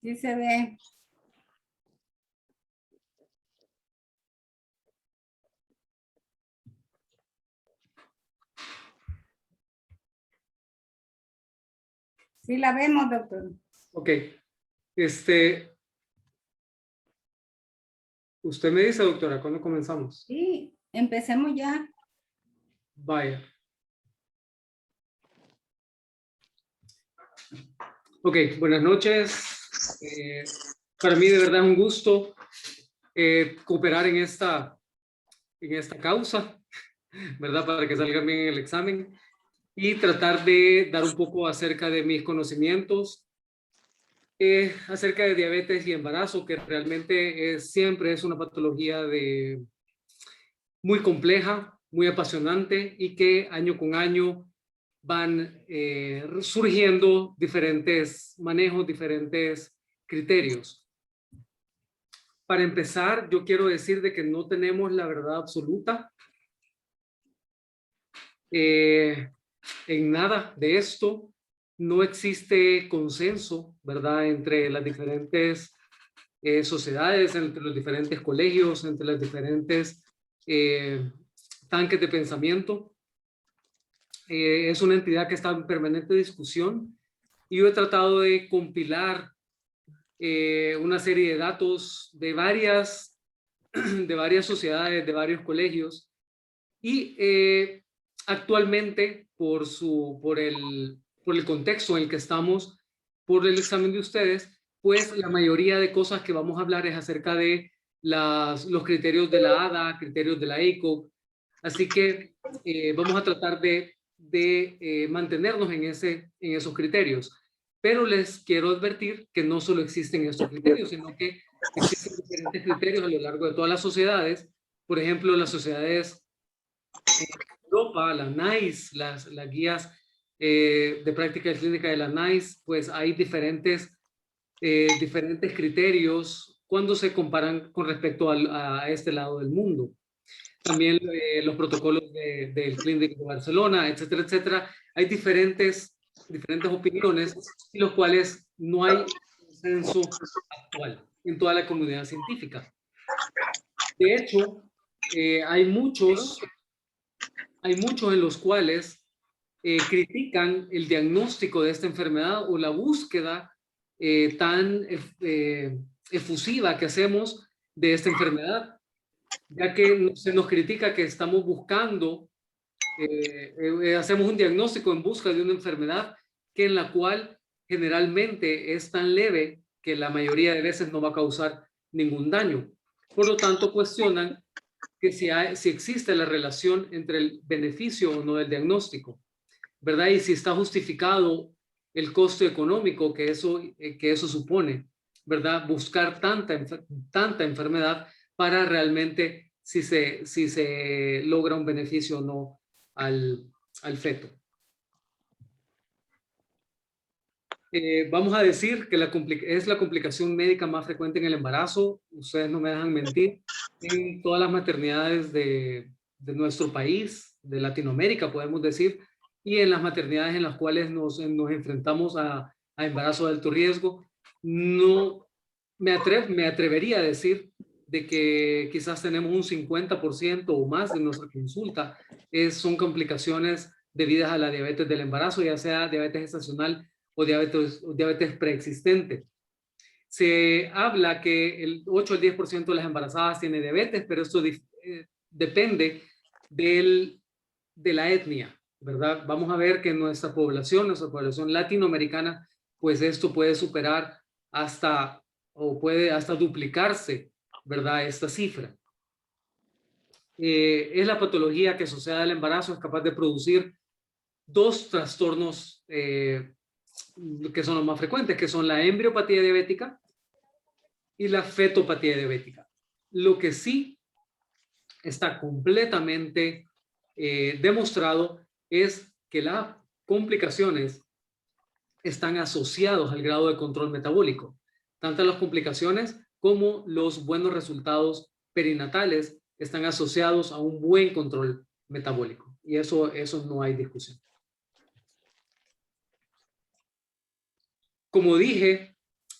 Sí se ve. Sí la vemos, doctor. Ok. Usted me dice, doctora, ¿cuándo comenzamos? Sí, empecemos ya. Vaya. Ok, buenas noches. Para mí de verdad es un gusto cooperar en esta causa, ¿verdad? Para que salga bien el examen y tratar de dar un poco acerca de mis conocimientos acerca de diabetes y embarazo, que realmente siempre es una patología muy compleja, muy apasionante y que año con año van surgiendo diferentes manejos, diferentes criterios. Para empezar, yo quiero decir de que no tenemos la verdad absoluta en nada de esto. No existe consenso, ¿verdad?, entre las diferentes sociedades, entre los diferentes colegios, entre las diferentes tanques de pensamiento. Es una entidad que está en permanente discusión y yo he tratado de compilar una serie de datos de varias sociedades, de varios colegios y actualmente por el contexto en el que estamos, por el examen de ustedes, pues la mayoría de cosas que vamos a hablar es acerca de los criterios de la ADA, criterios de la ECO. Así que vamos a tratar de mantenernos en esos criterios. Pero les quiero advertir que no solo existen estos criterios, sino que existen diferentes criterios a lo largo de todas las sociedades. Por ejemplo, las sociedades en Europa, la NICE, las guías de práctica clínica de la NICE, pues hay diferentes criterios cuando se comparan con respecto a este lado del mundo. También los protocolos del Clínic de Barcelona, etcétera, etcétera. Hay diferentes opiniones en los cuales no hay consenso actual en toda la comunidad científica. De hecho, hay muchos en los cuales critican el diagnóstico de esta enfermedad o la búsqueda tan efusiva que hacemos de esta enfermedad, ya que se nos critica que estamos buscando, hacemos un diagnóstico en busca de una enfermedad que en la cual generalmente es tan leve que la mayoría de veces no va a causar ningún daño. Por lo tanto, cuestionan que si existe la relación entre el beneficio o no del diagnóstico, ¿verdad? Y si está justificado el costo económico que eso supone, ¿verdad? Buscar tanta enfermedad para realmente si se logra un beneficio o no al feto. Vamos a decir que es la complicación médica más frecuente en el embarazo. Ustedes no me dejan mentir. En todas las maternidades de nuestro país, de Latinoamérica, podemos decir, y en las maternidades en las cuales nos enfrentamos a embarazo de alto riesgo, no me atrevería a decir de que quizás tenemos un 50% o más de nuestra consulta son complicaciones debidas a la diabetes del embarazo, ya sea diabetes gestacional o diabetes preexistente. Se habla que el 8 al 10% de las embarazadas tiene diabetes, pero esto depende de la etnia, ¿verdad? Vamos a ver que nuestra población latinoamericana, pues esto puede superar puede hasta duplicarse, ¿verdad? Esta cifra. Es la patología que asociada al embarazo es capaz de producir dos trastornos que son los más frecuentes, que son la embriopatía diabética y la fetopatía diabética. Lo que sí está completamente demostrado es que las complicaciones están asociados al grado de control metabólico. Tanto las complicaciones como los buenos resultados perinatales están asociados a un buen control metabólico. Y eso no hay discusión. Como dije,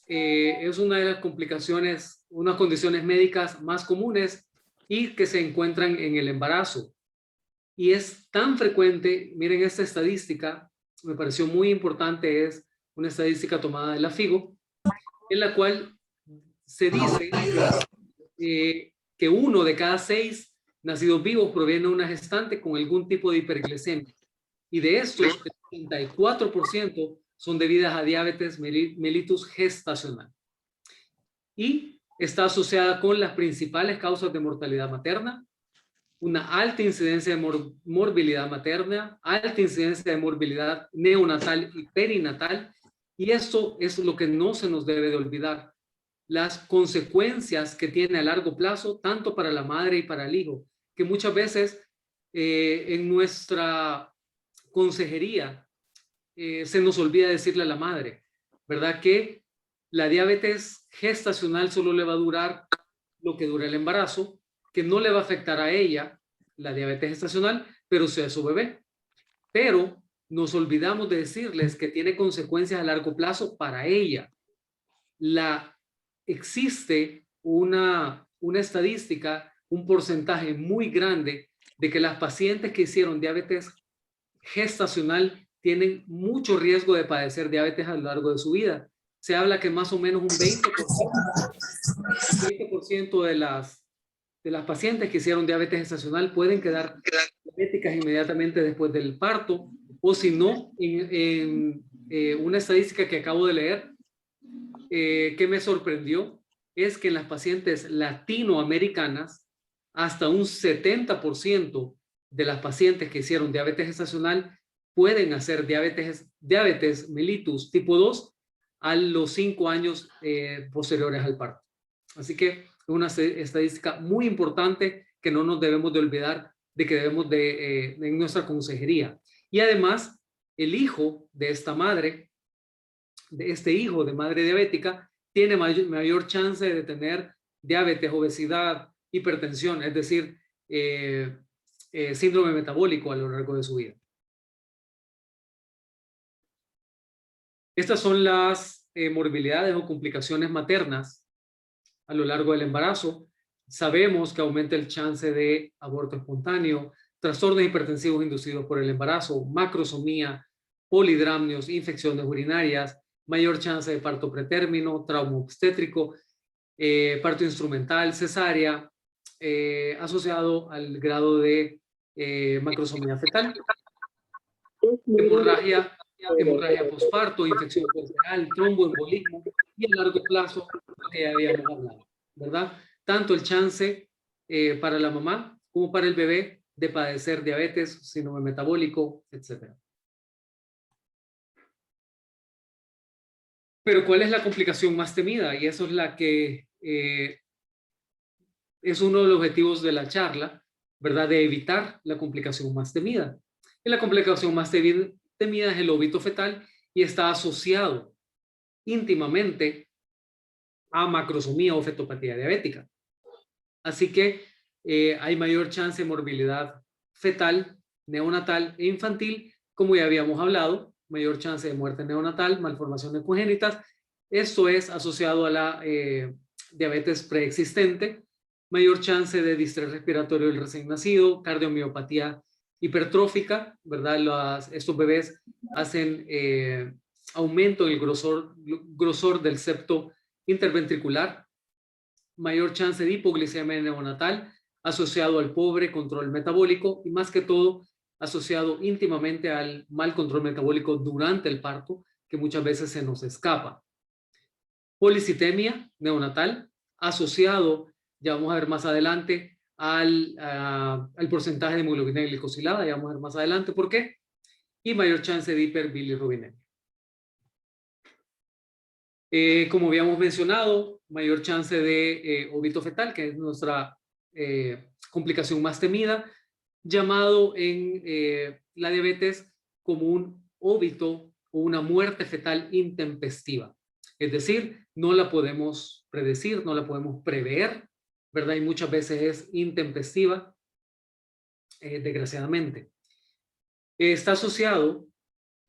es una de las complicaciones, unas condiciones médicas más comunes y que se encuentran en el embarazo. Y es tan frecuente, miren esta estadística, me pareció muy importante, es una estadística tomada de la FIGO, en la cual se dice que 1 de cada 6 nacidos vivos proviene de una gestante con algún tipo de hiperglicemia. Y de estos, el 34% son debidas a diabetes mellitus gestacional. Y está asociada con las principales causas de mortalidad materna, una alta incidencia de morbilidad materna, alta incidencia de morbilidad neonatal y perinatal, y esto es lo que no se nos debe de olvidar, las consecuencias que tiene a largo plazo, tanto para la madre y para el hijo, que muchas veces en nuestra consejería se nos olvida decirle a la madre, ¿verdad? Que la diabetes gestacional solo le va a durar lo que dura el embarazo, que no le va a afectar a ella la diabetes gestacional, pero sí a su bebé. Pero nos olvidamos de decirles que tiene consecuencias a largo plazo para ella. Existe una estadística, un porcentaje muy grande de que las pacientes que hicieron diabetes gestacional tienen mucho riesgo de padecer diabetes a lo largo de su vida. Se habla que más o menos un 20% de las pacientes que hicieron diabetes gestacional pueden quedar diabéticas inmediatamente después del parto, o si no, en una estadística que acabo de leer, que me sorprendió, es que en las pacientes latinoamericanas, hasta un 70% de las pacientes que hicieron diabetes gestacional pueden hacer diabetes mellitus tipo 2 a los 5 años posteriores al parto. Así que es una estadística muy importante que no nos debemos de olvidar de que debemos de en nuestra consejería. Y además, el hijo de esta madre, de este hijo de madre diabética, tiene mayor chance de tener diabetes, obesidad, hipertensión, es decir, síndrome metabólico a lo largo de su vida. Estas son las morbilidades o complicaciones maternas a lo largo del embarazo. Sabemos que aumenta el chance de aborto espontáneo, trastornos hipertensivos inducidos por el embarazo, macrosomía, polidramnios, infecciones urinarias, mayor chance de parto pretérmino, trauma obstétrico, parto instrumental, cesárea, asociado al grado de macrosomía fetal, hemorragia posparto, infección pulmonar, tromboembolismo y a largo plazo, lo que ya habíamos hablado, ¿verdad? Tanto el chance para la mamá como para el bebé de padecer diabetes, síndrome metabólico, etc. Pero ¿cuál es la complicación más temida? Y eso es la que es uno de los objetivos de la charla, ¿verdad? De evitar la complicación más temida. Y la complicación más temida es el óbito fetal y está asociado íntimamente a macrosomía o fetopatía diabética. Así que hay mayor chance de morbilidad fetal, neonatal e infantil, como ya habíamos hablado, mayor chance de muerte neonatal, malformaciones congénitas. Esto es asociado a la diabetes preexistente, mayor chance de distrés respiratorio del recién nacido, cardiomiopatía hipertrófica, ¿verdad? Estos bebés hacen aumento en el grosor del septo interventricular, mayor chance de hipoglicemia neonatal, asociado al pobre control metabólico y más que todo asociado íntimamente al mal control metabólico durante el parto, que muchas veces se nos escapa. Policitemia neonatal, asociado, ya vamos a ver más adelante, al porcentaje de hemoglobina glicosilada, ya vamos a ver más adelante por qué, y mayor chance de hiperbilirrubinemia. Como habíamos mencionado, mayor chance de óbito fetal, que es nuestra complicación más temida, llamado en la diabetes como un óbito o una muerte fetal intempestiva. Es decir, no la podemos predecir, no la podemos prever, ¿verdad? Y muchas veces es intempestiva, desgraciadamente. Está asociado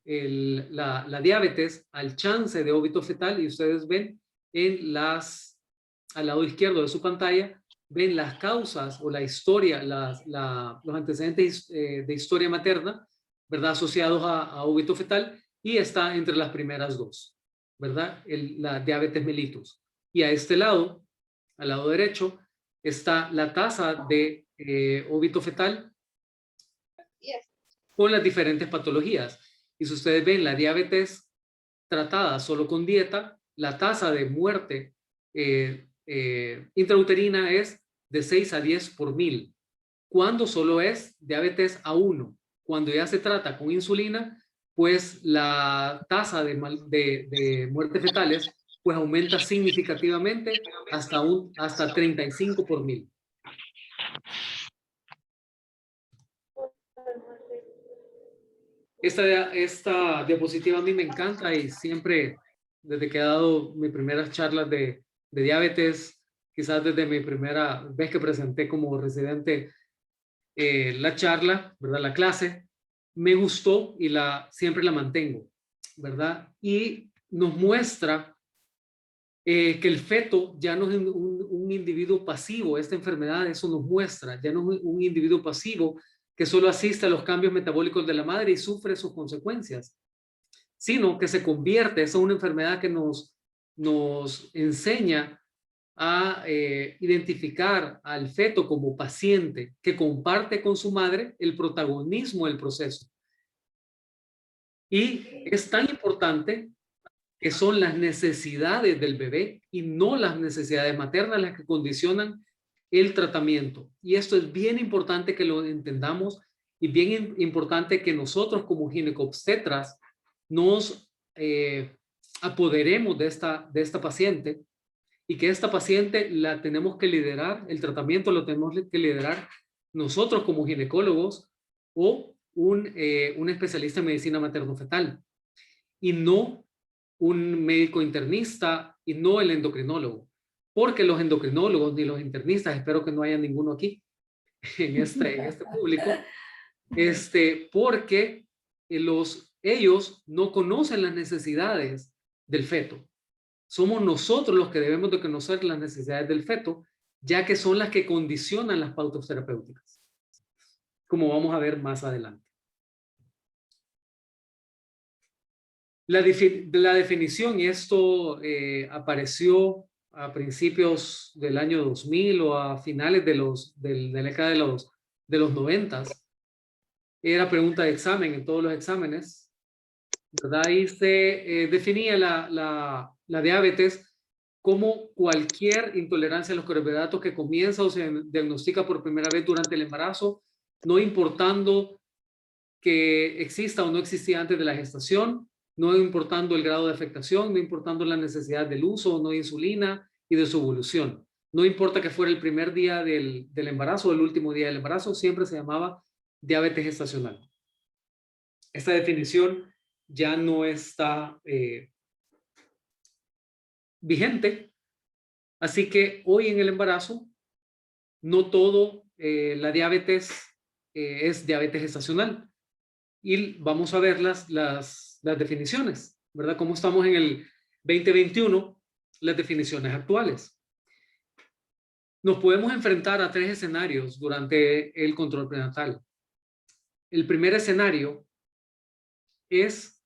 la diabetes al chance de óbito fetal y ustedes ven al lado izquierdo de su pantalla, ven las causas o la historia, los antecedentes de historia materna, ¿verdad? Asociados a óbito fetal, y está entre las primeras dos, ¿verdad? La diabetes mellitus. Y a este lado, al lado derecho, está la tasa de óbito fetal con las diferentes patologías. Y si ustedes ven la diabetes tratada solo con dieta, la tasa de muerte intrauterina es de 6 a 10 por 1000, cuando solo es diabetes A1. Cuando ya se trata con insulina, pues la tasa de muertes fetales pues aumenta significativamente hasta 35 por 1000. Esta diapositiva a mí me encanta y siempre, desde que he dado mis primeras charlas de diabetes, quizás desde mi primera vez que presenté como residente la charla, ¿verdad? La clase, me gustó y siempre la mantengo, ¿verdad? Y nos muestra que el feto ya no es un individuo pasivo. Esta enfermedad eso nos muestra, ya no es un individuo pasivo que solo asiste a los cambios metabólicos de la madre y sufre sus consecuencias, sino que se convierte, es una enfermedad que nos enseña a identificar al feto como paciente que comparte con su madre el protagonismo del proceso. Y es tan importante que son las necesidades del bebé y no las necesidades maternas las que condicionan el tratamiento. Y esto es bien importante que lo entendamos y bien importante que nosotros como ginecobstetras nos apoderemos de esta paciente y que esta paciente la tenemos que liderar, el tratamiento lo tenemos que liderar nosotros como ginecólogos o un especialista en medicina materno-fetal y no un médico internista y no el endocrinólogo, porque los endocrinólogos ni los internistas, espero que no haya ninguno aquí en este público, porque ellos no conocen las necesidades del feto. Somos nosotros los que debemos de conocer las necesidades del feto, ya que son las que condicionan las pautas terapéuticas, como vamos a ver más adelante. La definición, y esto apareció a principios del año 2000 o a finales de la década de los 90, era pregunta de examen en todos los exámenes, ¿verdad? Y se definía la diabetes como cualquier intolerancia a los carbohidratos que comienza o se diagnostica por primera vez durante el embarazo, no importando que exista o no existía antes de la gestación, no importando el grado de afectación, no importando la necesidad del uso o no de insulina y de su evolución. No importa que fuera el primer día del embarazo o el último día del embarazo, siempre se llamaba diabetes gestacional. Esta definición ya no está vigente, así que hoy en el embarazo no todo la diabetes es diabetes gestacional. Y vamos a ver las definiciones, ¿verdad? Como estamos en el 2021, las definiciones actuales. Nos podemos enfrentar a 3 escenarios durante el control prenatal. El primer escenario es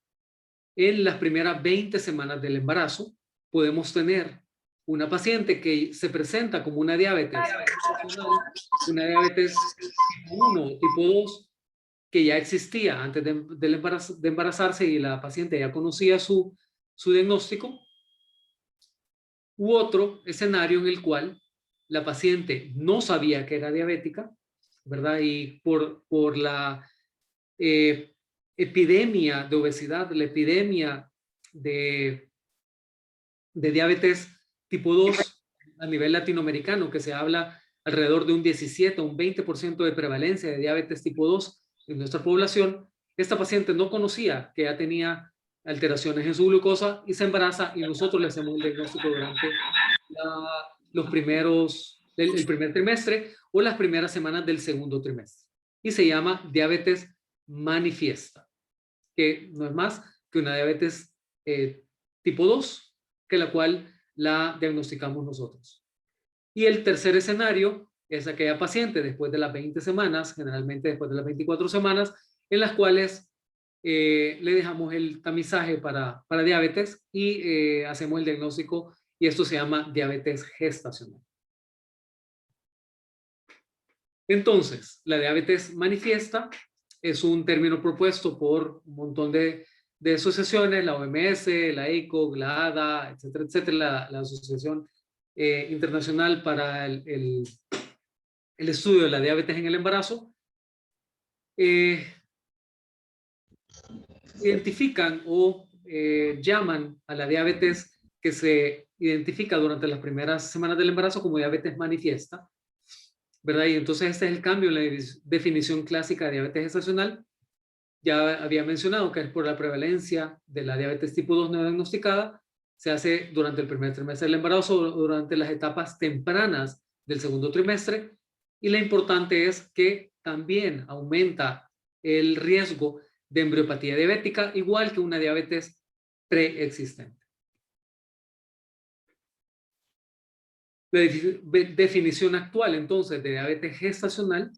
en las primeras 20 semanas del embarazo, podemos tener una paciente que se presenta como una diabetes, una diabetes tipo 1, tipo 2, que ya existía antes de embarazarse y la paciente ya conocía su diagnóstico, u otro escenario en el cual la paciente no sabía que era diabética, ¿verdad? Y por la epidemia de obesidad, la epidemia de diabetes tipo 2 a nivel latinoamericano, que se habla alrededor de un 17 o un 20% de prevalencia de diabetes tipo 2 en nuestra población, esta paciente no conocía que ya tenía alteraciones en su glucosa y se embaraza y nosotros le hacemos el diagnóstico durante el primer trimestre o las primeras semanas del segundo trimestre. Y se llama diabetes manifiesta, que no es más que una diabetes tipo 2, que la cual la diagnosticamos nosotros. Y el tercer escenario es aquella paciente después de las 20 semanas, generalmente después de las 24 semanas, en las cuales le dejamos el tamizaje para diabetes y hacemos el diagnóstico, y esto se llama diabetes gestacional. Entonces, la diabetes manifiesta es un término propuesto por un montón de asociaciones, la OMS, la ECOG, la ADA, etcétera, etcétera, la Asociación Internacional para el Estudio de la Diabetes en el Embarazo. Identifican o llaman a la diabetes que se identifica durante las primeras semanas del embarazo como diabetes manifiesta, ¿verdad? Y entonces este es el cambio en la definición clásica de diabetes gestacional. Ya había mencionado que es por la prevalencia de la diabetes tipo 2 no diagnosticada, se hace durante el primer trimestre del embarazo o durante las etapas tempranas del segundo trimestre, y lo importante es que también aumenta el riesgo de embriopatía diabética, igual que una diabetes preexistente. La definición actual entonces de diabetes gestacional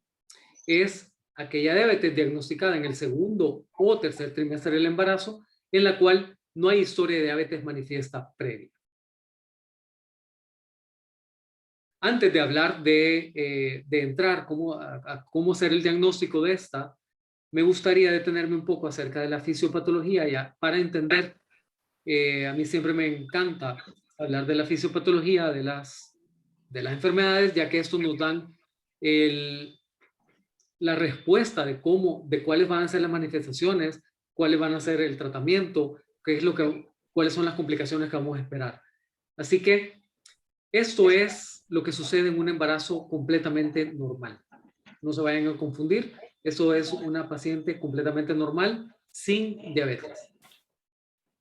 es aquella diabetes diagnosticada en el segundo o tercer trimestre del embarazo, en la cual no hay historia de diabetes manifiesta previa. Antes de hablar de entrar a cómo hacer el diagnóstico de esta, me gustaría detenerme un poco acerca de la fisiopatología, ya para entender. A mí siempre me encanta hablar de la fisiopatología de las enfermedades, ya que esto nos dan la respuesta de cuáles van a ser las manifestaciones, cuáles van a ser el tratamiento, cuáles son las complicaciones que vamos a esperar. Así que esto es lo que sucede en un embarazo completamente normal. No se vayan a confundir. Esto es una paciente completamente normal, sin diabetes.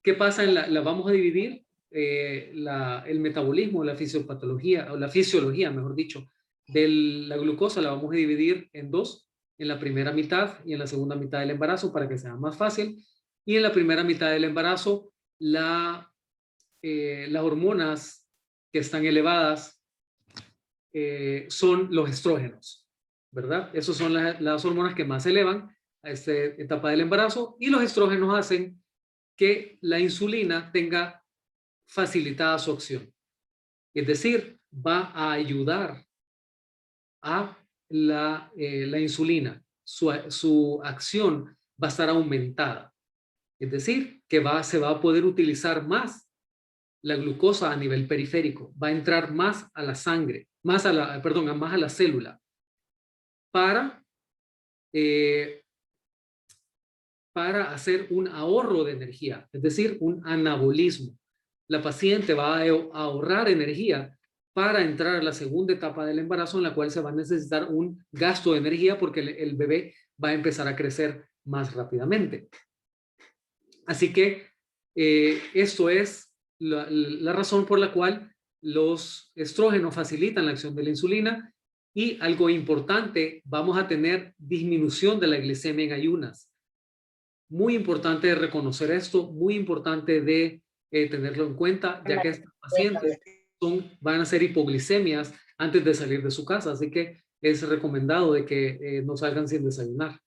¿Qué pasa? La vamos a dividir el metabolismo, la fisiopatología, o la fisiología, mejor dicho, de la glucosa la vamos a dividir en dos, en la primera mitad y en la segunda mitad del embarazo para que sea más fácil. Y en la primera mitad del embarazo, las hormonas que están elevadas son los estrógenos, ¿verdad? Esas son las hormonas que más se elevan a esta etapa del embarazo, y los estrógenos hacen que la insulina tenga facilitada su acción. Es decir, va a ayudar a la insulina. Su acción va a estar aumentada. Es decir, que se va a poder utilizar más la glucosa a nivel periférico. Va a entrar más a la sangre, más a la célula para hacer un ahorro de energía, es decir, un anabolismo. La paciente va a ahorrar energía para entrar a la segunda etapa del embarazo, en la cual se va a necesitar un gasto de energía porque el bebé va a empezar a crecer más rápidamente. Así que esto es la razón por la cual los estrógenos facilitan la acción de la insulina. Y algo importante, vamos a tener disminución de la glicemia en ayunas. Muy importante reconocer esto, muy importante de tenerlo en cuenta, ya que estos pacientes van a ser hipoglicemias antes de salir de su casa, así que es recomendado de que no salgan sin desayunar.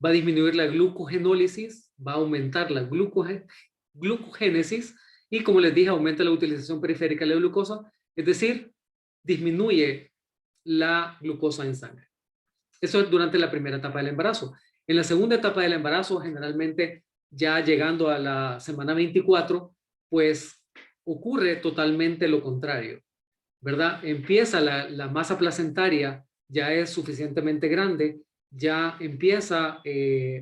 Va a disminuir la glucogenólisis, va a aumentar la glucogénesis, y como les dije, aumenta la utilización periférica de la glucosa, es decir, disminuye la glucosa en sangre. Eso es durante la primera etapa del embarazo. En la segunda etapa del embarazo, generalmente ya llegando a la semana 24, pues ocurre totalmente lo contrario, ¿verdad? Empieza la masa placentaria, ya es suficientemente grande, ya empieza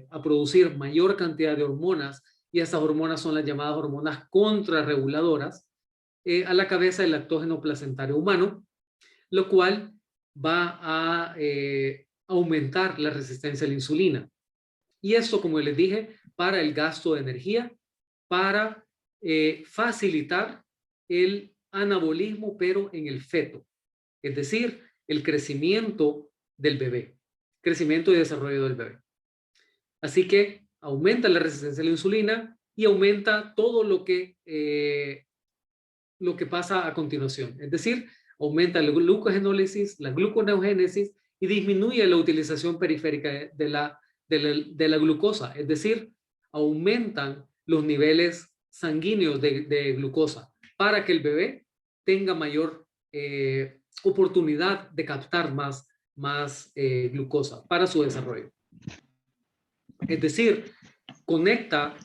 a producir mayor cantidad de hormonas, y estas hormonas son las llamadas hormonas contrarreguladoras a la cabeza del lactógeno placentario humano, lo cual va a aumentar la resistencia a la insulina. Y esto, como les dije, para el gasto de energía, para facilitar el anabolismo, pero en el feto, es decir, el crecimiento del bebé, crecimiento y desarrollo del bebé. Así que aumenta la resistencia a la insulina y aumenta todo lo que lo que pasa a continuación. Es decir, aumenta la glucogenólisis, la gluconeogénesis y disminuye la utilización periférica de la glucosa. Es decir, aumentan los niveles sanguíneos de glucosa para que el bebé tenga mayor oportunidad de captar más glucosa para su desarrollo. Es decir, conecta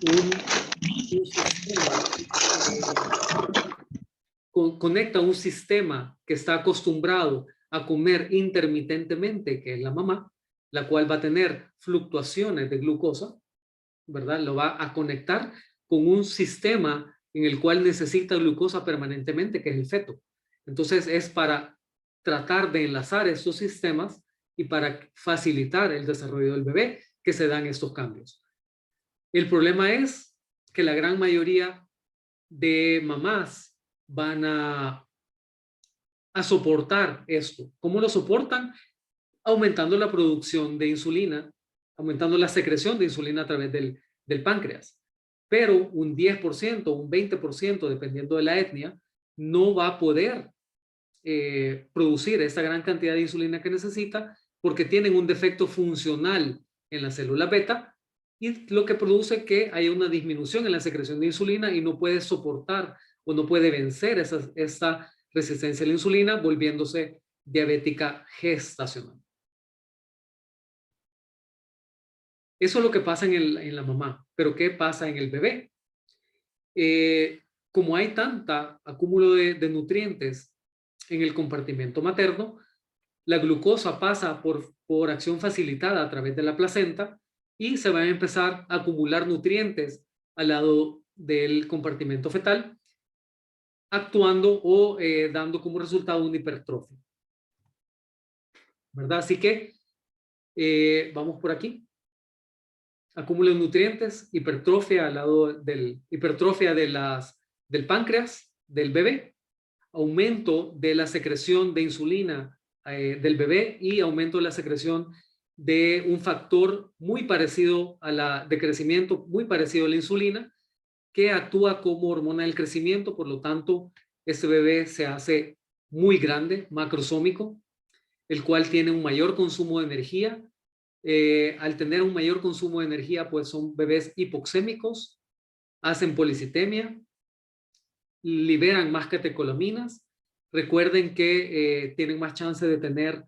conecta un sistema que está acostumbrado a comer intermitentemente, que es la mamá, la cual va a tener fluctuaciones de glucosa, ¿verdad? Lo va a conectar con un sistema en el cual necesita glucosa permanentemente, que es el feto. Entonces es para tratar de enlazar estos sistemas y para facilitar el desarrollo del bebé que se dan estos cambios. El problema es que la gran mayoría de mamás van a soportar esto. ¿Cómo lo soportan? Aumentando la producción de insulina, aumentando la secreción de insulina a través del páncreas. Pero un 10%, un 20%, dependiendo de la etnia, no va a poder producir esta gran cantidad de insulina que necesita porque tienen un defecto funcional en la célula beta y lo que produce que haya una disminución en la secreción de insulina y no puede soportar o no puede vencer esta resistencia a la insulina, volviéndose diabética gestacional. Eso es lo que pasa en la mamá, pero ¿qué pasa en el bebé? Como hay tanta acúmulo de nutrientes en el compartimento materno, la glucosa pasa por acción facilitada a través de la placenta y se van a empezar a acumular nutrientes al lado del compartimento fetal, actuando o dando como resultado una hipertrofia. ¿Verdad? Así que vamos por aquí. Acúmulo de nutrientes, hipertrofia al lado hipertrofia del páncreas del bebé, aumento de la secreción de insulina del bebé y aumento de la secreción de un factor muy parecido de crecimiento, muy parecido a la insulina, que actúa como hormona del crecimiento. Por lo tanto, este bebé se hace muy grande, macrosómico, el cual tiene un mayor consumo de energía. Al tener un mayor consumo de energía, pues son bebés hipoxémicos, hacen policitemia, liberan más catecolaminas. Recuerden que tienen más chance de tener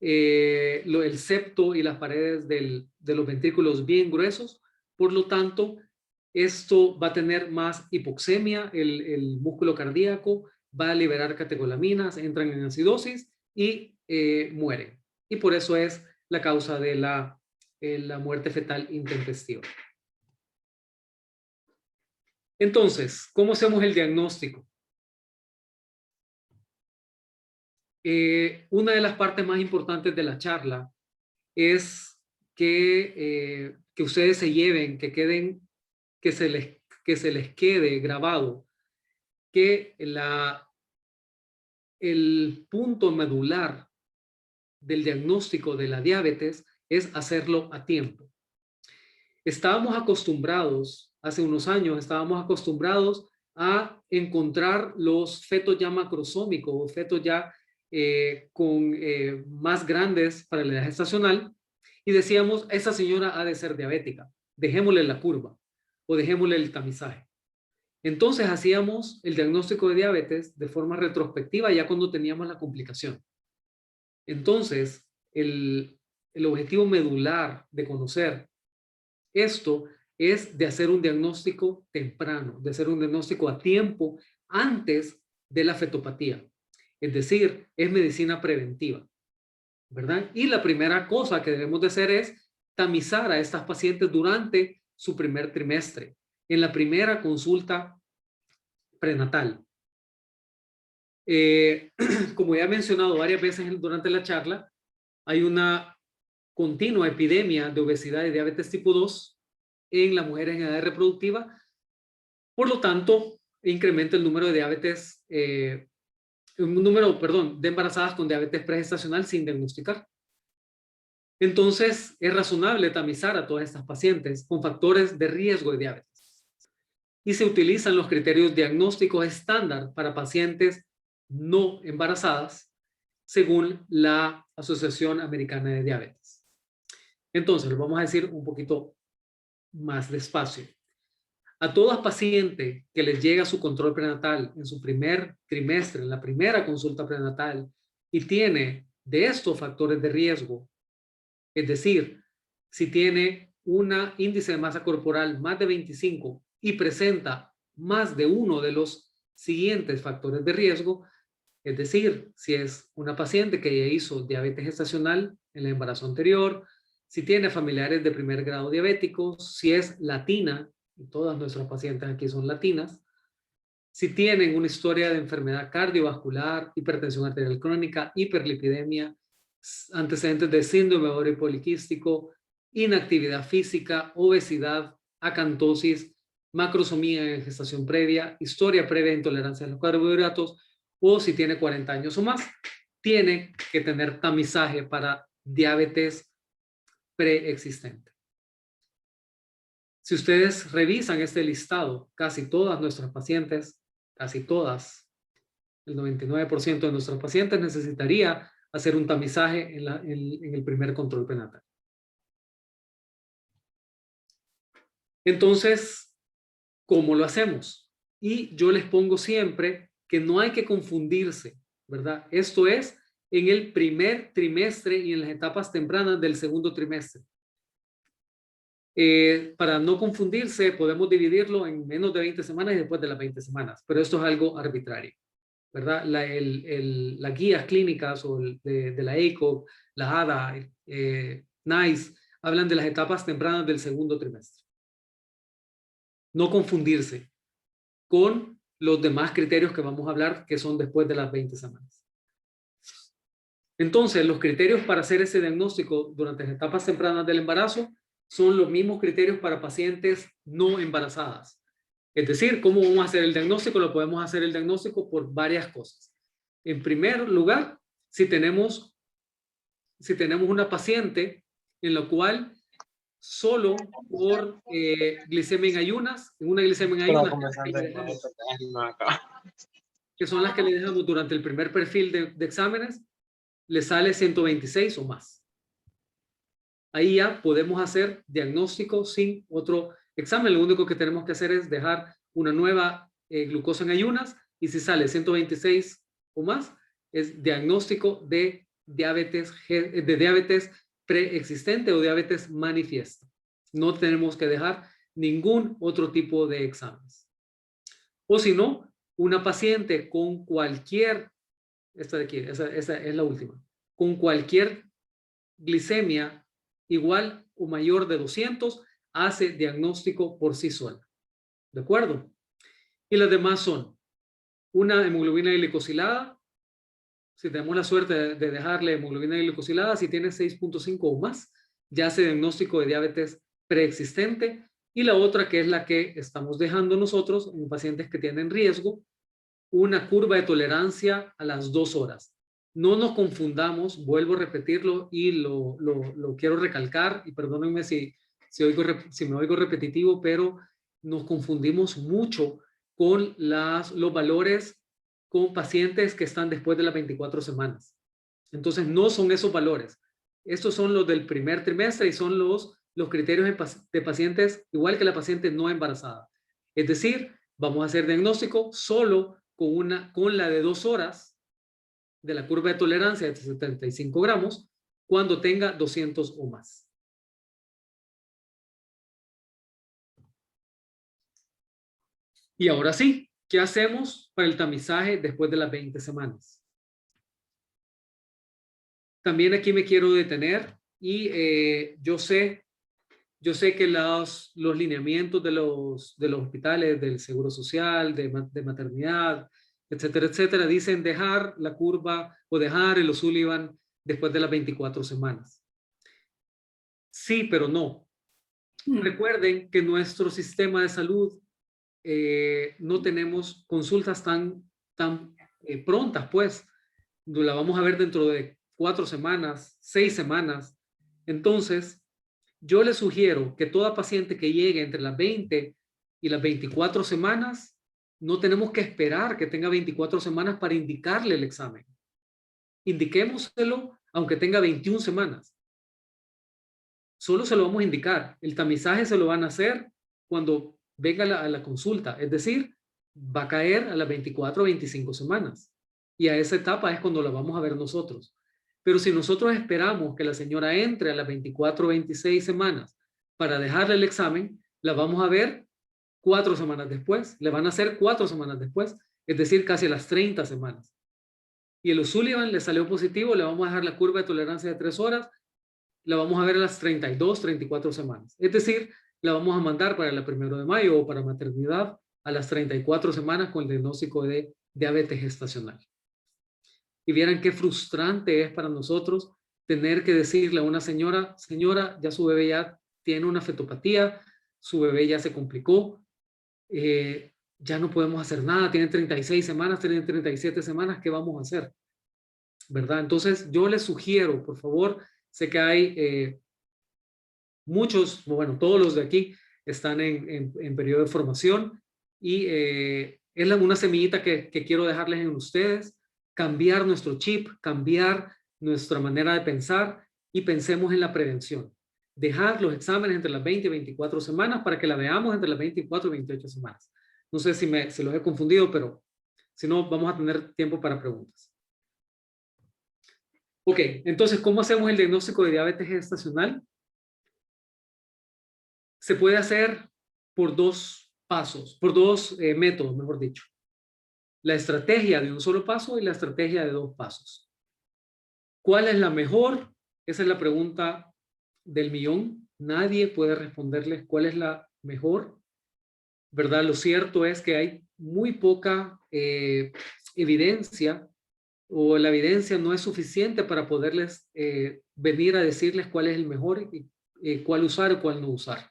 el septo y las paredes de los ventrículos bien gruesos. Por lo tanto, esto va a tener más hipoxemia, el músculo cardíaco va a liberar catecolaminas, entran en acidosis y mueren. Y por eso es la causa de la muerte fetal intempestiva. Entonces, ¿cómo hacemos el diagnóstico? Una de las partes más importantes de la charla es que ustedes se lleven, que se les quede grabado que el punto medular del diagnóstico de la diabetes es hacerlo a tiempo. Estábamos acostumbrados, hace unos años, estábamos acostumbrados a encontrar los fetos ya macrosómicos o fetos ya más grandes para la edad gestacional y decíamos, esa señora ha de ser diabética, dejémosle la curva o dejémosle el tamizaje. Entonces hacíamos el diagnóstico de diabetes de forma retrospectiva ya cuando teníamos la complicación. Entonces, el objetivo medular de conocer esto es de hacer un diagnóstico temprano, de hacer un diagnóstico a tiempo antes de la fetopatía. Es decir, es medicina preventiva, ¿verdad? Y la primera cosa que debemos de hacer es tamizar a estas pacientes durante su primer trimestre, en la primera consulta prenatal. Como ya he mencionado varias veces durante la charla, hay una continua epidemia de obesidad y diabetes tipo 2 en las mujeres en edad reproductiva. Por lo tanto, incrementa el número de diabetes, de embarazadas con diabetes pregestacional sin diagnosticar. Entonces, es razonable tamizar a todas estas pacientes con factores de riesgo de diabetes. y se utilizan los criterios diagnósticos estándar para pacientes no embarazadas, según la Asociación Americana de Diabetes. Entonces, lo vamos a decir un poquito más despacio. A toda paciente que les llega su control prenatal en su primer trimestre, en la primera consulta prenatal, y tiene de estos factores de riesgo, es decir, si tiene un índice de masa corporal más de 25 y presenta más de uno de los siguientes factores de riesgo, es decir, si es una paciente que ya hizo diabetes gestacional en el embarazo anterior, si tiene familiares de primer grado diabéticos, si es latina, y todas nuestras pacientes aquí son latinas, si tienen una historia de enfermedad cardiovascular, hipertensión arterial crónica, hiperlipidemia, antecedentes de síndrome ovario poliquístico, inactividad física, obesidad, acantosis, macrosomía en gestación previa, historia previa de intolerancia a los carbohidratos, o si tiene 40 años o más, tiene que tener tamizaje para diabetes preexistente. Si ustedes revisan este listado, casi todas nuestras pacientes, casi todas, el 99% de nuestros pacientes necesitaría hacer un tamizaje en el primer control prenatal. Entonces, ¿cómo lo hacemos? Y yo les pongo siempre que no hay que confundirse, ¿verdad? Esto es en el primer trimestre y en las etapas tempranas del segundo trimestre. Para no confundirse, podemos dividirlo en menos de 20 semanas y después de las 20 semanas, pero esto es algo arbitrario, ¿verdad? Las guías clínicas o de la ACOG, la ADA, NICE, hablan de las etapas tempranas del segundo trimestre. No confundirse con los demás criterios que vamos a hablar, que son después de las 20 semanas. Entonces, los criterios para hacer ese diagnóstico durante las etapas tempranas del embarazo son los mismos criterios para pacientes no embarazadas. Es decir, ¿cómo vamos a hacer el diagnóstico? Lo podemos hacer el diagnóstico por varias cosas. En primer lugar, si tenemos una paciente en la cual solo por glicemia en ayunas, en una glicemia en ayunas, que son las que le dejamos durante el primer perfil de exámenes, le sale 126 o más. Ahí ya podemos hacer diagnóstico sin otro examen. Lo único que tenemos que hacer es dejar una nueva glucosa en ayunas, y si sale 126 o más, es diagnóstico de diabetes preexistente o diabetes manifiesta. No tenemos que dejar ningún otro tipo de exámenes. O si no, una paciente con cualquier, esta de aquí, esa es la última, con cualquier glicemia igual o mayor de 200, hace diagnóstico por sí sola. ¿De acuerdo? Y las demás son una hemoglobina glicosilada. Si tenemos la suerte de dejarle hemoglobina glicosilada, si tiene 6.5 o más, ya hace diagnóstico de diabetes preexistente. Y la otra, que es la que estamos dejando nosotros en pacientes que tienen riesgo, una curva de tolerancia a las 2 horas. No nos confundamos, vuelvo a repetirlo y lo quiero recalcar, y perdónenme si me oigo repetitivo, pero nos confundimos mucho con los valores con pacientes que están después de las 24 semanas. Entonces no son esos valores. Estos son los del primer trimestre y son los criterios de pacientes igual que la paciente no embarazada. Es decir, vamos a hacer diagnóstico solo con la de 2 horas de la curva de tolerancia de 75 gramos cuando tenga 200 o más. Y ahora sí, ¿qué hacemos para el tamizaje después de las 20 semanas? También aquí me quiero detener y yo sé que los lineamientos de los hospitales, del Seguro Social, de maternidad, etcétera, etcétera, dicen dejar la curva o dejar el O'Sullivan después de las 24 semanas. Sí, pero no. Recuerden que nuestro sistema de salud no tenemos consultas tan prontas, pues. La vamos a ver dentro de 4 semanas, 6 semanas. Entonces, yo les sugiero que toda paciente que llegue entre las 20 y las 24 semanas, no tenemos que esperar que tenga 24 semanas para indicarle el examen. Indiquémoselo aunque tenga 21 semanas. Solo se lo vamos a indicar. El tamizaje se lo van a hacer cuando venga a la consulta. Es decir, va a caer a las 24 o 25 semanas. Y a esa etapa es cuando la vamos a ver nosotros. Pero si nosotros esperamos que la señora entre a las 24 o 26 semanas para dejarle el examen, la vamos a ver 4 semanas después. Le van a hacer 4 semanas después. Es decir, casi a las 30 semanas. Y el O'Sullivan le salió positivo, le vamos a dejar la curva de tolerancia de 3 horas, la vamos a ver a las 32, 34 semanas. Es decir, la vamos a mandar para el 1 de mayo o para maternidad a las 34 semanas con el diagnóstico de diabetes gestacional. Y vieran qué frustrante es para nosotros tener que decirle a una señora, ya su bebé ya tiene una fetopatía, su bebé ya se complicó, ya no podemos hacer nada, tiene 36 semanas, tiene 37 semanas, ¿qué vamos a hacer? ¿Verdad? Entonces yo les sugiero, por favor, sé que hay muchos, bueno, todos los de aquí están en periodo de formación y es una semillita que quiero dejarles en ustedes, cambiar nuestro chip, cambiar nuestra manera de pensar y pensemos en la prevención. Dejar los exámenes entre las 20 y 24 semanas para que la veamos entre las 24 y 28 semanas. No sé si los he confundido, pero si no, vamos a tener tiempo para preguntas. Ok, entonces, ¿cómo hacemos el diagnóstico de diabetes gestacional? Se puede hacer por 2 pasos, por 2 métodos, mejor dicho. La estrategia de un solo paso y la estrategia de 2 pasos. ¿Cuál es la mejor? Esa es la pregunta del millón. Nadie puede responderles cuál es la mejor, ¿verdad? Lo cierto es que hay muy poca evidencia, o la evidencia no es suficiente para poderles venir a decirles cuál es el mejor y cuál usar o cuál no usar.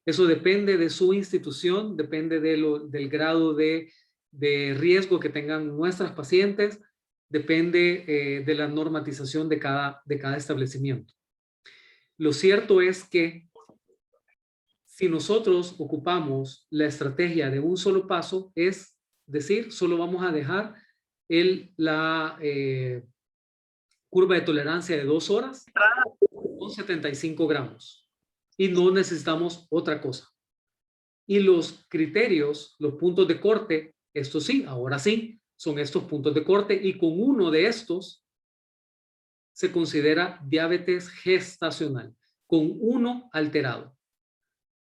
Eso depende de su institución, depende del grado de riesgo que tengan nuestras pacientes, depende de la normatización de cada establecimiento. Lo cierto es que si nosotros ocupamos la estrategia de un solo paso, es decir, solo vamos a dejar la curva de tolerancia de 2 horas con 75 gramos y no necesitamos otra cosa. Y los criterios, los puntos de corte, estos sí, ahora sí, son estos puntos de corte y con uno de estos se considera diabetes gestacional, con uno alterado.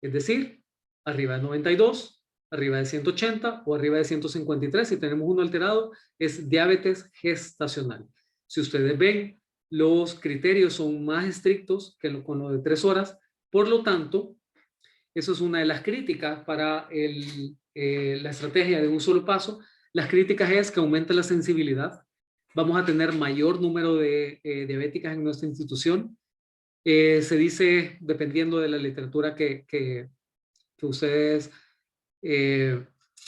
Es decir, arriba de 92, arriba de 180 o arriba de 153, si tenemos uno alterado, es diabetes gestacional. Si ustedes ven, los criterios son más estrictos que con lo de 3 horas, por lo tanto, eso es una de las críticas para la estrategia de un solo paso. Las críticas es que aumenta la sensibilidad, vamos a tener mayor número de diabéticas en nuestra institución. Se dice, dependiendo de la literatura que ustedes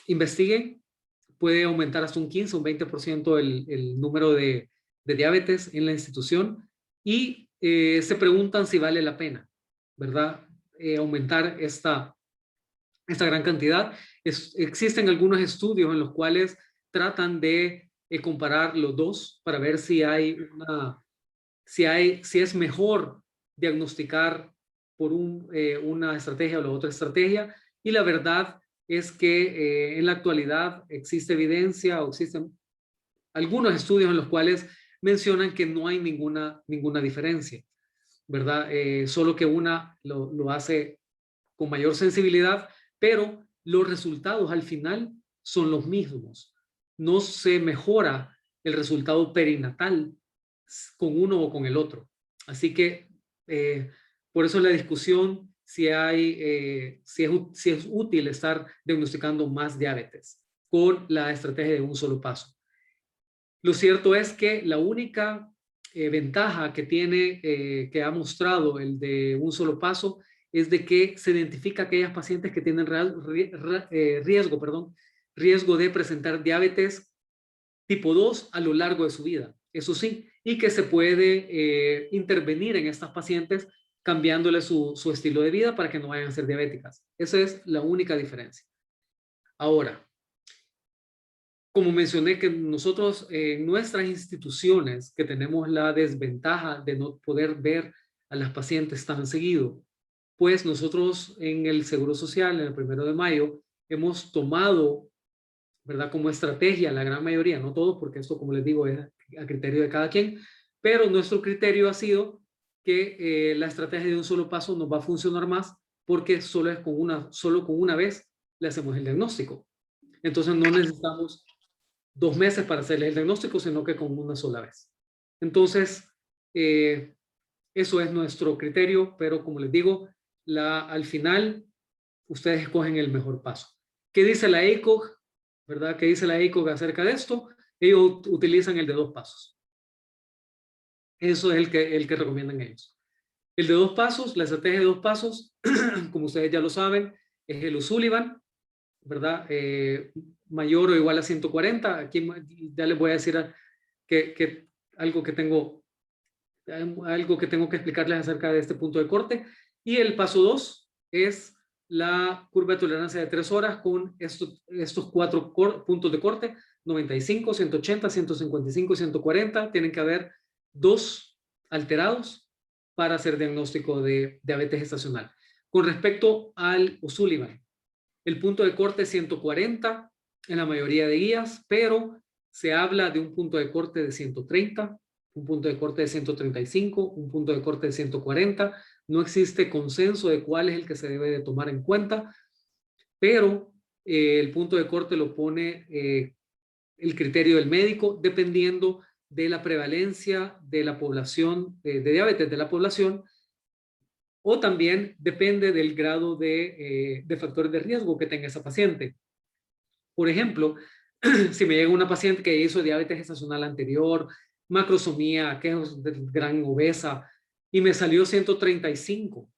investiguen, puede aumentar hasta un 15 o un 20% el número de diabetes en la institución y se preguntan si vale la pena, ¿verdad? Aumentar esta gran cantidad. Existen algunos estudios en los cuales tratan de comparar los dos para ver si es mejor diagnosticar por una estrategia o la otra estrategia, y la verdad es que en la actualidad existe evidencia o existen algunos estudios en los cuales mencionan que no hay ninguna diferencia, ¿verdad? Solo que una lo hace con mayor sensibilidad, pero los resultados al final son los mismos. No se mejora el resultado perinatal con uno o con el otro. Así que por eso la discusión si es útil estar diagnosticando más diabetes con la estrategia de un solo paso. Lo cierto es que la única ventaja que tiene, que ha mostrado el de un solo paso, es de que se identifica aquellas pacientes que tienen riesgo de presentar diabetes tipo 2 a lo largo de su vida. Eso sí, y que se puede intervenir en estas pacientes cambiándole su estilo de vida para que no vayan a ser diabéticas. Esa es la única diferencia. Ahora, como mencioné que nosotros en nuestras instituciones que tenemos la desventaja de no poder ver a las pacientes tan seguido, pues nosotros en el Seguro Social, en el 1 de mayo, hemos tomado, ¿verdad? Como estrategia, la gran mayoría, no todos, porque esto, como les digo, es a criterio de cada quien, pero nuestro criterio ha sido que la estrategia de un solo paso nos va a funcionar más porque solo con una vez le hacemos el diagnóstico. Entonces no necesitamos 2 meses para hacerle el diagnóstico, sino que con una sola vez. Entonces, eso es nuestro criterio, pero como les digo, al final ustedes escogen el mejor paso. ¿Qué dice la ACOG? ¿Verdad? ¿Qué dice la ACOG acerca de esto? Ellos utilizan el de 2 pasos. Eso es el que recomiendan ellos. El de 2 pasos, la estrategia de 2 pasos, como ustedes ya lo saben, es el O'Sullivan, ¿verdad? Mayor o igual a 140. Aquí ya les voy a decir algo que tengo que explicarles acerca de este punto de corte. Y el paso 2 es la curva de tolerancia de 3 horas con estos 4 puntos de corte, 95, 180, 155 y 140. Tienen que haber 2 alterados para hacer diagnóstico de diabetes gestacional. Con respecto al O'Sullivan, el punto de corte es 140 en la mayoría de guías, pero se habla de un punto de corte de 130, un punto de corte de 135, un punto de corte de 140. No existe consenso de cuál es el que se debe de tomar en cuenta, pero el punto de corte lo pone el criterio del médico dependiendo de la prevalencia de la población, de diabetes de la población, o también depende del grado de factores de riesgo que tenga esa paciente. Por ejemplo, si me llega una paciente que hizo diabetes gestacional anterior, macrosomía, que es gran obesa, y me salió 135.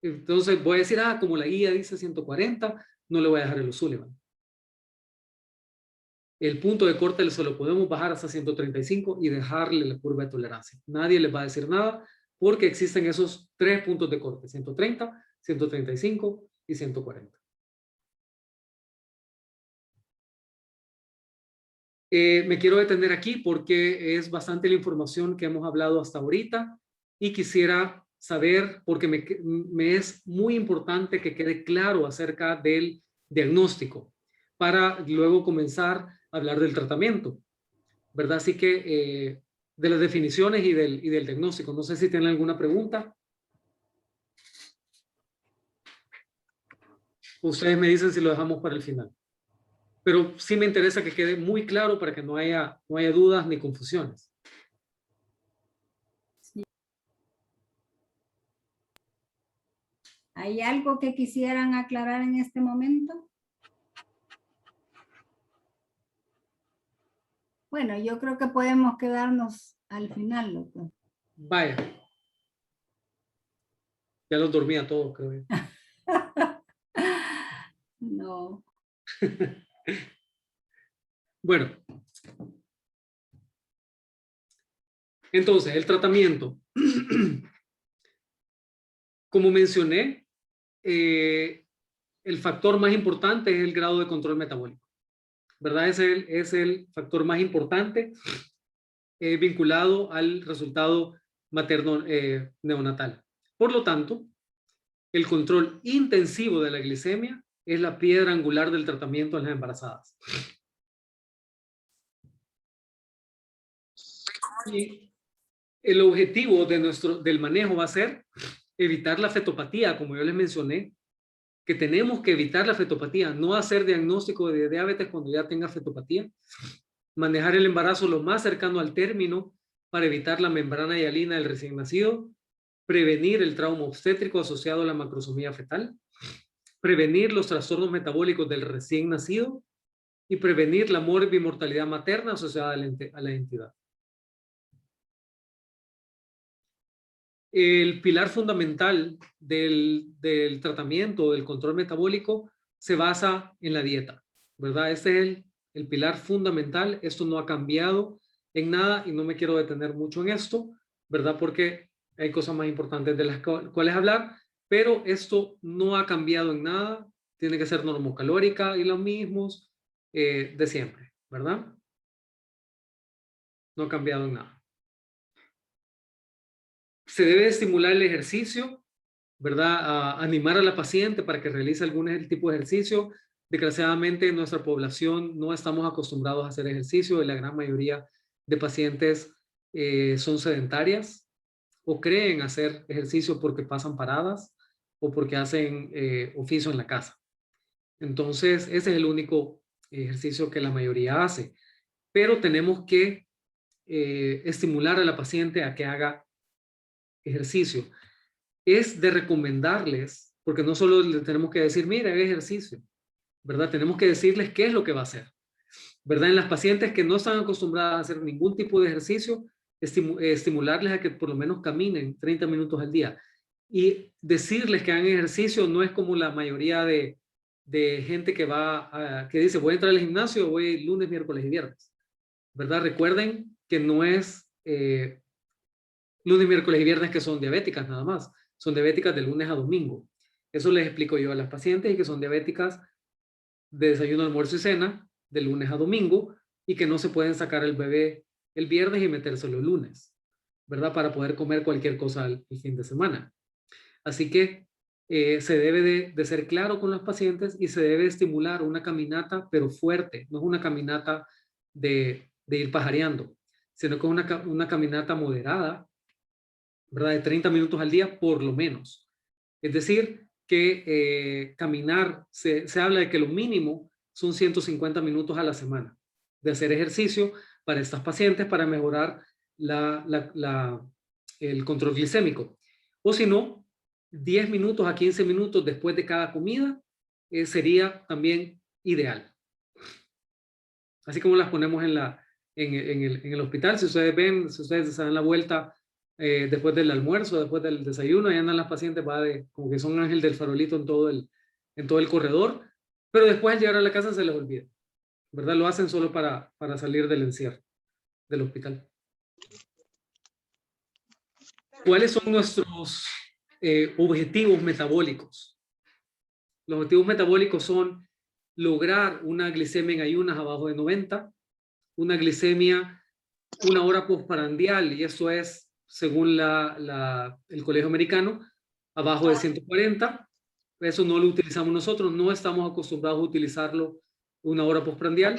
Entonces voy a decir, como la guía dice 140, no le voy a dejar el O'Sullivan. El punto de corte se lo podemos bajar hasta 135 y dejarle la curva de tolerancia. Nadie les va a decir nada porque existen esos 3 puntos de corte, 130, 135 y 140. Me quiero detener aquí porque es bastante la información que hemos hablado hasta ahorita y quisiera saber, porque me es muy importante que quede claro acerca del diagnóstico para luego comenzar a hablar del tratamiento, ¿verdad? Así que de las definiciones y del diagnóstico. No sé si tienen alguna pregunta. Ustedes me dicen si lo dejamos para el final. Pero sí me interesa que quede muy claro para que no haya dudas ni confusiones. Sí. ¿Hay algo que quisieran aclarar en este momento? Bueno, yo creo que podemos quedarnos al final, doctor. Vaya. Ya los dormía todos, creo yo. No. Bueno. Entonces, el tratamiento. Como mencioné, el factor más importante es el grado de control metabólico, ¿verdad? Es el factor más importante vinculado al resultado materno neonatal. Por lo tanto, el control intensivo de la glicemia es la piedra angular del tratamiento en las embarazadas. Y el objetivo del manejo va a ser evitar la fetopatía, como yo les mencioné, que tenemos que evitar la fetopatía, no hacer diagnóstico de diabetes cuando ya tenga fetopatía, manejar el embarazo lo más cercano al término para evitar la membrana hialina del recién nacido, prevenir el trauma obstétrico asociado a la macrosomía fetal, prevenir los trastornos metabólicos del recién nacido y prevenir la morbimortalidad materna asociada a la entidad. El pilar fundamental del tratamiento, del control metabólico, se basa en la dieta, ¿verdad? Este es el pilar fundamental. Esto no ha cambiado en nada y no me quiero detener mucho en esto, ¿verdad? Porque hay cosas más importantes de las cuales hablar, pero esto no ha cambiado en nada tiene que ser normocalórica y los mismos de siempre, ¿verdad? No ha cambiado en nada. Se debe estimular el ejercicio, ¿verdad? Animar a la paciente para que realice algún tipo de ejercicio. Desgraciadamente, en nuestra población no estamos acostumbrados a hacer ejercicio y la gran mayoría de pacientes son sedentarias o creen hacer ejercicio porque pasan paradas o porque hacen oficio en la casa. Entonces, ese es el único ejercicio que la mayoría hace. Pero tenemos que estimular a la paciente a que haga ejercicio. Es de recomendarles, porque no solo le tenemos que decir, mira, haga ejercicio, ¿verdad? Tenemos que decirles qué es lo que va a hacer, ¿verdad? En las pacientes que no están acostumbradas a hacer ningún tipo de ejercicio, estimularles a que por lo menos caminen 30 minutos al día. Y decirles que hagan ejercicio no es como la mayoría de gente que que dice, voy a entrar al gimnasio, voy lunes, miércoles y viernes, ¿verdad? Recuerden que no es lunes, miércoles y viernes que son diabéticas nada más. Son diabéticas de lunes a domingo. Eso les explico yo a las pacientes y que son diabéticas de desayuno, almuerzo y cena de lunes a domingo y que no se pueden sacar el bebé el viernes y metérselo el lunes, ¿verdad? Para poder comer cualquier cosa el fin de semana. Así que se debe de ser claro con los pacientes y se debe estimular una caminata, pero fuerte. No es una caminata de ir pajareando, sino que es una caminata moderada, ¿verdad? De 30 minutos al día por lo menos. Es decir, que caminar, se habla de que lo mínimo son 150 minutos a la semana de hacer ejercicio para estas pacientes para mejorar el control glicémico. O si no, 10 minutos a 15 minutos después de cada comida sería también ideal. Así como las ponemos en el hospital. Si ustedes ven, si ustedes se dan la vuelta después del almuerzo, después del desayuno, ahí andan las pacientes, como que son ángel del farolito en todo el corredor, pero después al llegar a la casa se les olvida, ¿verdad? Lo hacen solo para salir del encierro del hospital. ¿Cuáles son nuestros objetivos metabólicos? Los objetivos metabólicos son lograr una glicemia en ayunas abajo de 90, una glicemia una hora postprandial, y eso es, según el Colegio Americano, abajo de 140. Eso no lo utilizamos nosotros, no estamos acostumbrados a utilizarlo una hora postprandial,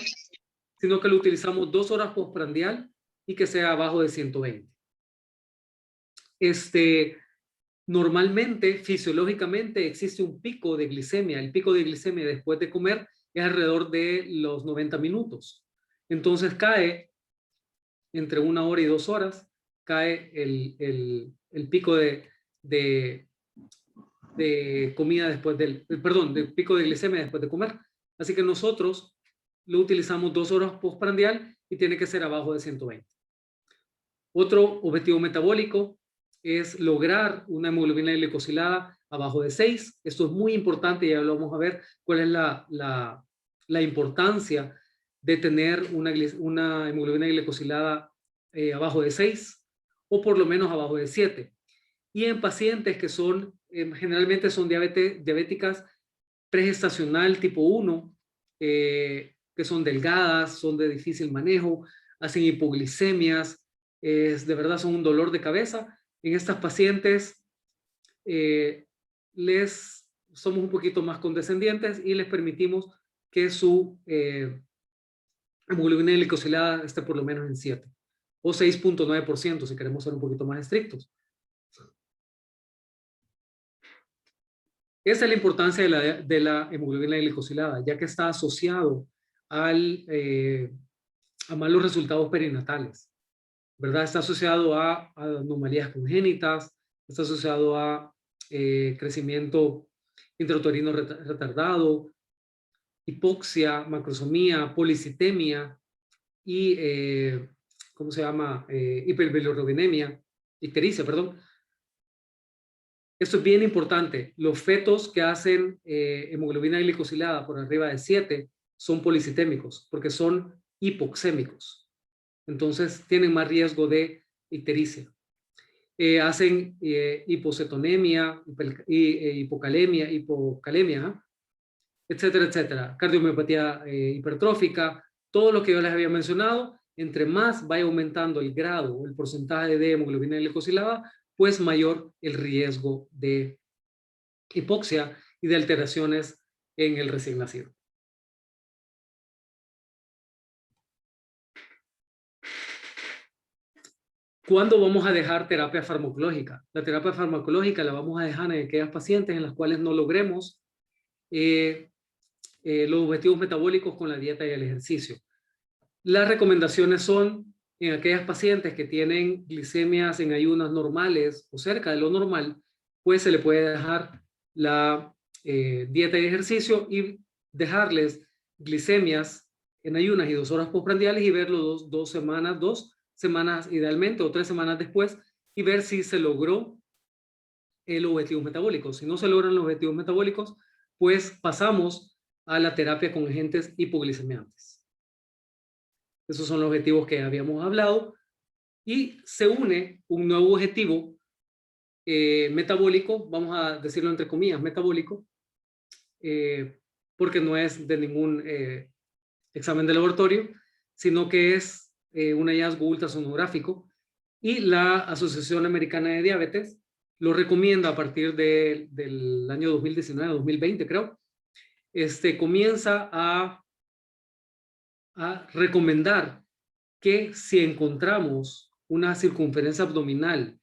sino que lo utilizamos 2 horas postprandial y que sea abajo de 120. Normalmente, fisiológicamente, existe un pico de glicemia. El pico de glicemia después de comer es alrededor de los 90 minutos. Entonces cae entre 1 hora y 2 horas, cae el pico de comida después del pico de glicemia después de comer. Así que nosotros lo utilizamos 2 horas postprandial y tiene que ser abajo de 120. Otro objetivo metabólico es lograr una hemoglobina glicosilada abajo de 6. Esto es muy importante y ya lo vamos a ver cuál es la importancia de tener una hemoglobina glicosilada abajo de 6 o por lo menos abajo de 7. Y en pacientes que son, generalmente son diabéticas pregestacional tipo 1, que son delgadas, son de difícil manejo, hacen hipoglicemias, de verdad son un dolor de cabeza. En estas pacientes somos un poquito más condescendientes y les permitimos que su hemoglobina glicosilada esté por lo menos en 7 o 6.9% si queremos ser un poquito más estrictos. Esa es la importancia de la hemoglobina glicosilada, ya que está asociado a malos resultados perinatales, ¿verdad? Está asociado a anomalías congénitas, está asociado a crecimiento intrauterino retardado, hipoxia, macrosomía, policitemia y, ¿cómo se llama? Hiperbilirubinemia, ictericia, perdón. Esto es bien importante. Los fetos que hacen hemoglobina glicosilada por arriba de 7 son policitémicos porque son hipoxémicos. Entonces tienen más riesgo de ictericia. Hacen hipocetonemia, hipocalemia, etcétera, etcétera. Cardiomiopatía hipertrófica, todo lo que yo les había mencionado. Entre más vaya aumentando el grado o el porcentaje de hemoglobina glicosilada, pues mayor el riesgo de hipoxia y de alteraciones en el recién nacido. ¿Cuándo vamos a dejar terapia farmacológica? La terapia farmacológica la vamos a dejar en aquellas pacientes en las cuales no logremos los objetivos metabólicos con la dieta y el ejercicio. Las recomendaciones son en aquellas pacientes que tienen glicemias en ayunas normales o cerca de lo normal, pues se le puede dejar la dieta y ejercicio y dejarles glicemias en ayunas y 2 horas postprandiales y verlo dos semanas idealmente o 3 semanas después y ver si se logró el objetivo metabólico. Si no se logran los objetivos metabólicos, pues pasamos a la terapia con agentes hipoglicemiantes. Esos son los objetivos que habíamos hablado y se une un nuevo objetivo metabólico, vamos a decirlo entre comillas, metabólico, porque no es de ningún examen de laboratorio, sino que es un hallazgo ultrasonográfico y la Asociación Americana de Diabetes lo recomienda a partir del año 2019, 2020 creo, comienza a recomendar que si encontramos una circunferencia abdominal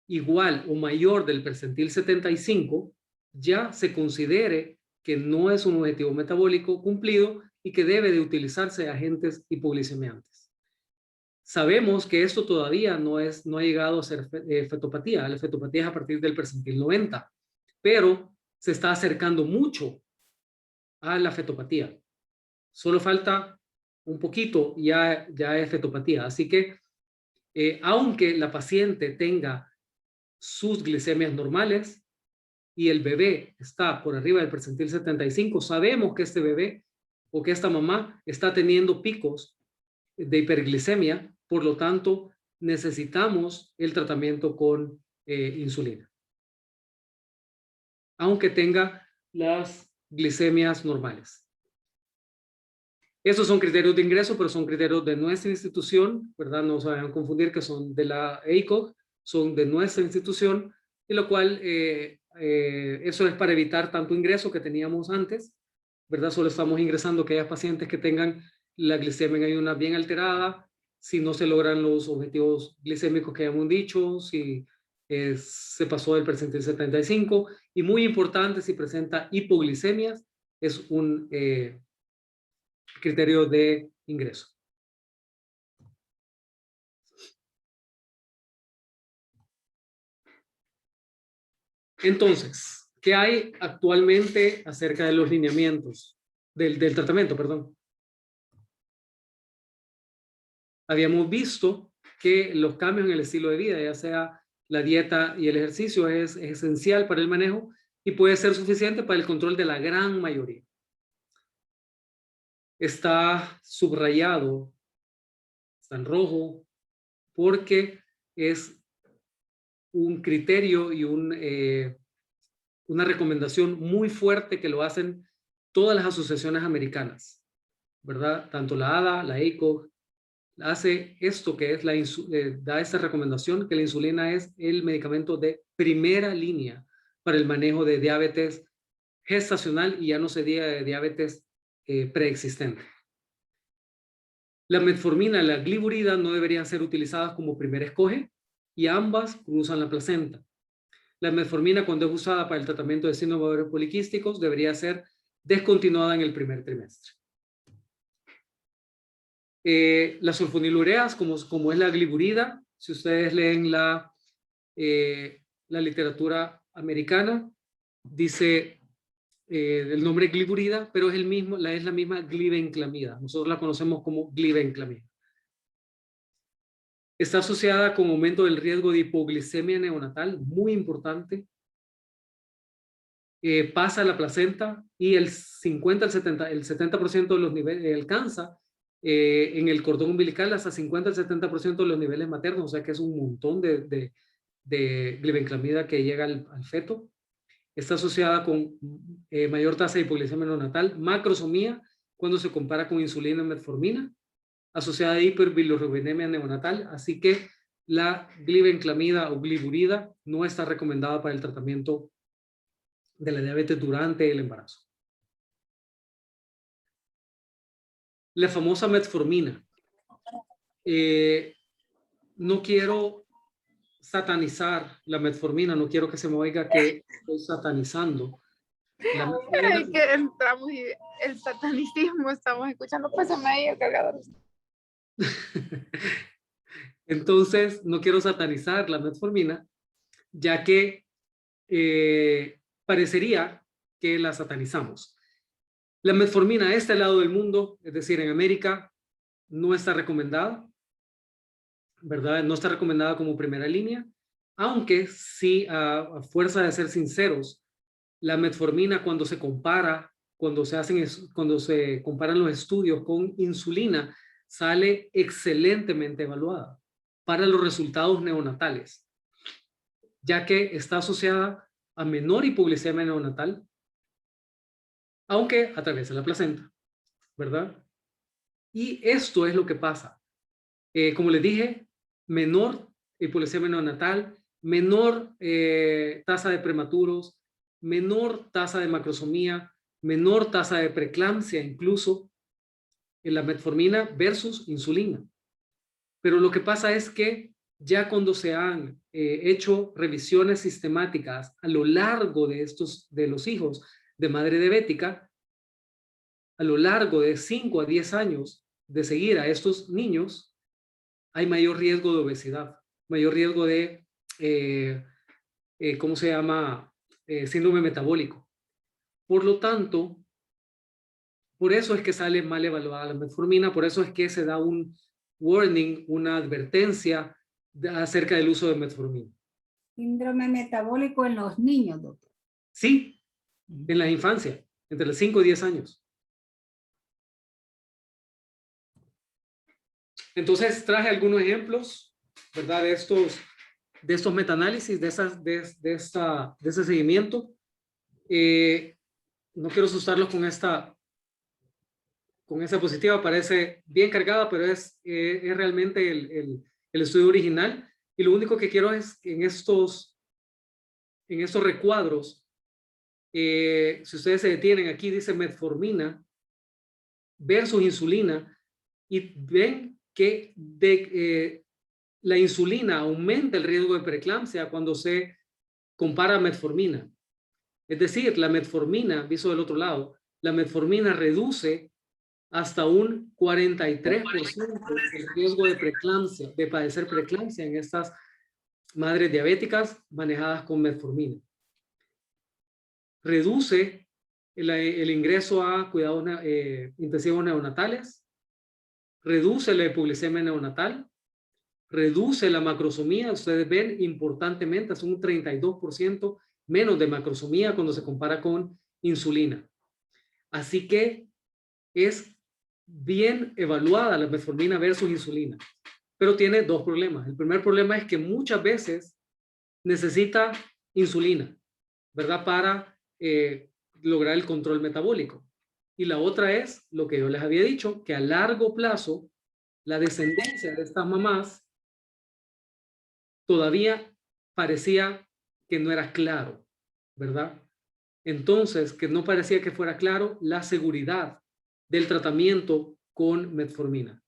igual o mayor del percentil 75, ya se considere que no es un objetivo metabólico cumplido y que debe de utilizarse agentes hipoglicemiantes. Sabemos que esto todavía no ha llegado a ser fetopatía. La fetopatía es a partir del percentil 90, pero se está acercando mucho a la fetopatía. Solo falta un poquito y ya es fetopatía. Así que, aunque la paciente tenga sus glicemias normales y el bebé está por arriba del percentil 75, sabemos que este bebé o que esta mamá está teniendo picos de hiperglicemia, por lo tanto necesitamos el tratamiento con insulina, aunque tenga las glicemias normales. Esos son criterios de ingreso, pero son criterios de nuestra institución, ¿verdad? No se vayan a confundir que son de la ACOG, son de nuestra institución, y lo cual eso es para evitar tanto ingreso que teníamos antes, ¿verdad? Solo estamos ingresando aquellas pacientes que tengan la glicemia en ayunas bien alterada, si no se logran los objetivos glicémicos que habíamos dicho, si se pasó del percentil 75, y muy importante, si presenta hipoglicemias, es un criterio de ingreso. Entonces, ¿qué hay actualmente acerca de los lineamientos del tratamiento, perdón? Habíamos visto que los cambios en el estilo de vida, ya sea la dieta y el ejercicio, es esencial para el manejo y puede ser suficiente para el control de la gran mayoría. Está subrayado, está en rojo, porque es un criterio y una recomendación muy fuerte que lo hacen todas las asociaciones americanas, ¿verdad? Tanto la ADA, la ACOG, hace esto que es da esta recomendación que la insulina es el medicamento de primera línea para el manejo de diabetes gestacional y ya no se diga de diabetes preexistente. La metformina y la gliburida no deberían ser utilizadas como primer escoge y ambas cruzan la placenta. La metformina, cuando es usada para el tratamiento de síndrome de ovarios poliquísticos, debería ser descontinuada en el primer trimestre. Las sulfonilureas, como es la gliburida, si ustedes leen la literatura americana, dice el nombre gliburida, pero es la misma glibenclamida. Nosotros la conocemos como glibenclamida. Está asociada con aumento del riesgo de hipoglicemia neonatal, muy importante. Pasa a la placenta y el 70% de los niveles alcanza en el cordón umbilical hasta 50 al 70% de los niveles maternos, o sea que es un montón de glibenclamida que llega al feto. está asociada con mayor tasa de hipoglicemia neonatal. Macrosomía, cuando se compara con insulina y metformina, asociada a hiperbilirrubinemia neonatal. Así que la glibenclamida o gliburida no está recomendada para el tratamiento de la diabetes durante el embarazo. La famosa metformina. No quiero satanizar la metformina, no quiero que se me oiga que estoy satanizando. La metformina, Es que entramos y el satanicismo estamos escuchando, pues se me ha ido el cargador. Entonces, no quiero satanizar la metformina, ya que parecería que la satanizamos. La metformina a este lado del mundo, es decir, en América, no está recomendada, ¿verdad? No está recomendada como primera línea, aunque sí, a fuerza de ser sinceros, la metformina cuando se compara, cuando se comparan los estudios con insulina, sale excelentemente evaluada para los resultados neonatales, ya que está asociada a menor hipoglicemia neonatal, aunque atraviesa la placenta, ¿verdad? Y esto es lo que pasa. Como les dije, menor hipoglicemia neonatal, menor tasa de prematuros, menor tasa de macrosomía, menor tasa de preeclampsia, incluso en la metformina versus insulina. Pero lo que pasa es que ya cuando se han hecho revisiones sistemáticas a lo largo de los hijos de madre diabética, a lo largo de 5 a 10 años de seguir a estos niños, hay mayor riesgo de obesidad, mayor riesgo de, ¿cómo se llama? Síndrome metabólico. Por lo tanto, por eso es que sale mal evaluada la metformina, por eso es que se da un warning, una advertencia acerca del uso de metformina. Síndrome metabólico en los niños, doctor. Sí, en la infancia, entre los 5 y 10 años. Entonces traje algunos ejemplos, ¿verdad? De estos metaanálisis, de ese seguimiento. No quiero asustarlos con esta diapositiva, parece bien cargada, pero es realmente el estudio original. Y lo único que quiero es que en estos recuadros, si ustedes se detienen aquí, dice metformina versus insulina, y ven que la insulina aumenta el riesgo de preeclampsia cuando se compara a metformina. Es decir, la metformina, visto del otro lado, la metformina reduce hasta un 43% el riesgo de preeclampsia, de padecer preeclampsia en estas madres diabéticas manejadas con metformina. Reduce el ingreso a cuidados intensivos neonatales, reduce la hipoglicemia neonatal, reduce la macrosomía. Ustedes ven importantemente, es un 32% menos de macrosomía cuando se compara con insulina. Así que es bien evaluada la metformina versus insulina, pero tiene dos problemas. El primer problema es que muchas veces necesita insulina, ¿verdad? Para lograr el control metabólico. Y la otra es lo que yo les había dicho, que a largo plazo la descendencia de estas mamás todavía parecía que no era claro, ¿verdad? Entonces, que no parecía que fuera claro la seguridad del tratamiento con metformina.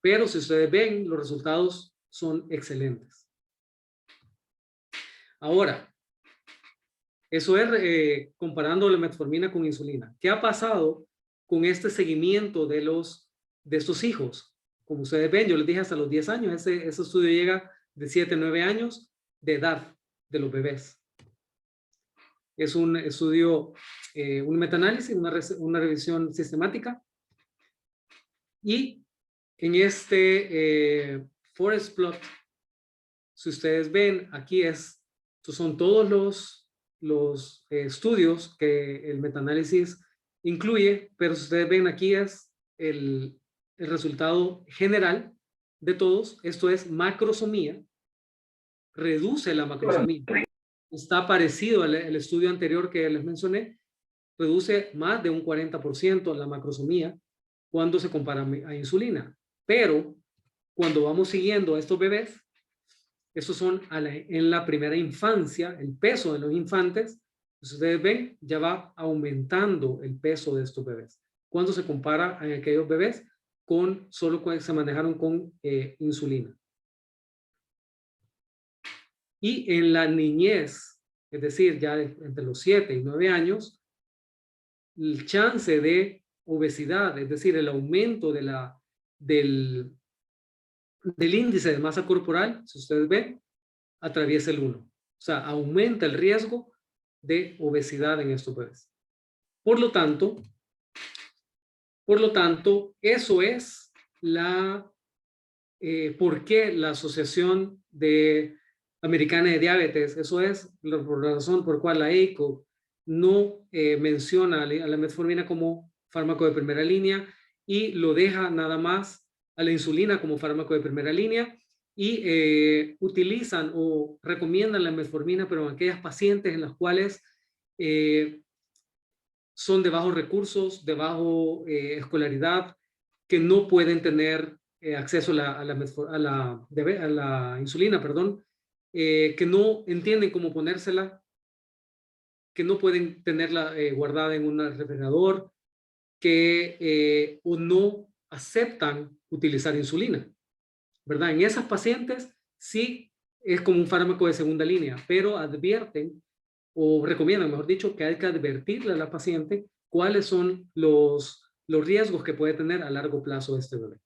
Pero si ustedes ven, los resultados son excelentes. Ahora, eso es comparando la metformina con insulina. ¿Qué ha pasado con este seguimiento de estos hijos? Como ustedes ven, yo les dije hasta los 10 años, ese estudio llega de 7 a 9 años de edad de los bebés. Es un estudio, un metaanálisis, una revisión sistemática. Y en este forest plot, si ustedes ven, aquí estos son todos los estudios que el metaanálisis incluye, pero si ustedes ven aquí es el resultado general de todos. Esto es macrosomía, reduce la macrosomía. está parecido al estudio anterior que les mencioné, reduce más de un 40% la macrosomía cuando se compara a insulina. Pero cuando vamos siguiendo a estos bebés, estos son en la primera infancia, el peso de los infantes, pues ustedes ven, ya va aumentando el peso de estos bebés. Cuando se compara a aquellos bebés con solo cuando se manejaron con insulina. Y en la niñez, es decir, ya entre los 7 y 9 años, el chance de obesidad, es decir, el aumento del índice de masa corporal, si ustedes ven, atraviesa el 1. O sea, aumenta el riesgo de obesidad en estos bebés. Por lo tanto, eso es por qué la Asociación Americana de Diabetes, eso es la razón por cual la EICO no menciona a la metformina como fármaco de primera línea y lo deja nada más a la insulina como fármaco de primera línea y utilizan o recomiendan la metformina, pero en aquellas pacientes en las cuales son de bajos recursos, de bajo escolaridad, que no pueden tener acceso a la insulina, perdón, que no entienden cómo ponérsela, que no pueden tenerla guardada en un refrigerador, que o no aceptan utilizar insulina, ¿verdad? En esas pacientes sí es como un fármaco de segunda línea, pero advierten o recomiendan, mejor dicho, que hay que advertirle a la paciente cuáles son los riesgos que puede tener a largo plazo este bebé.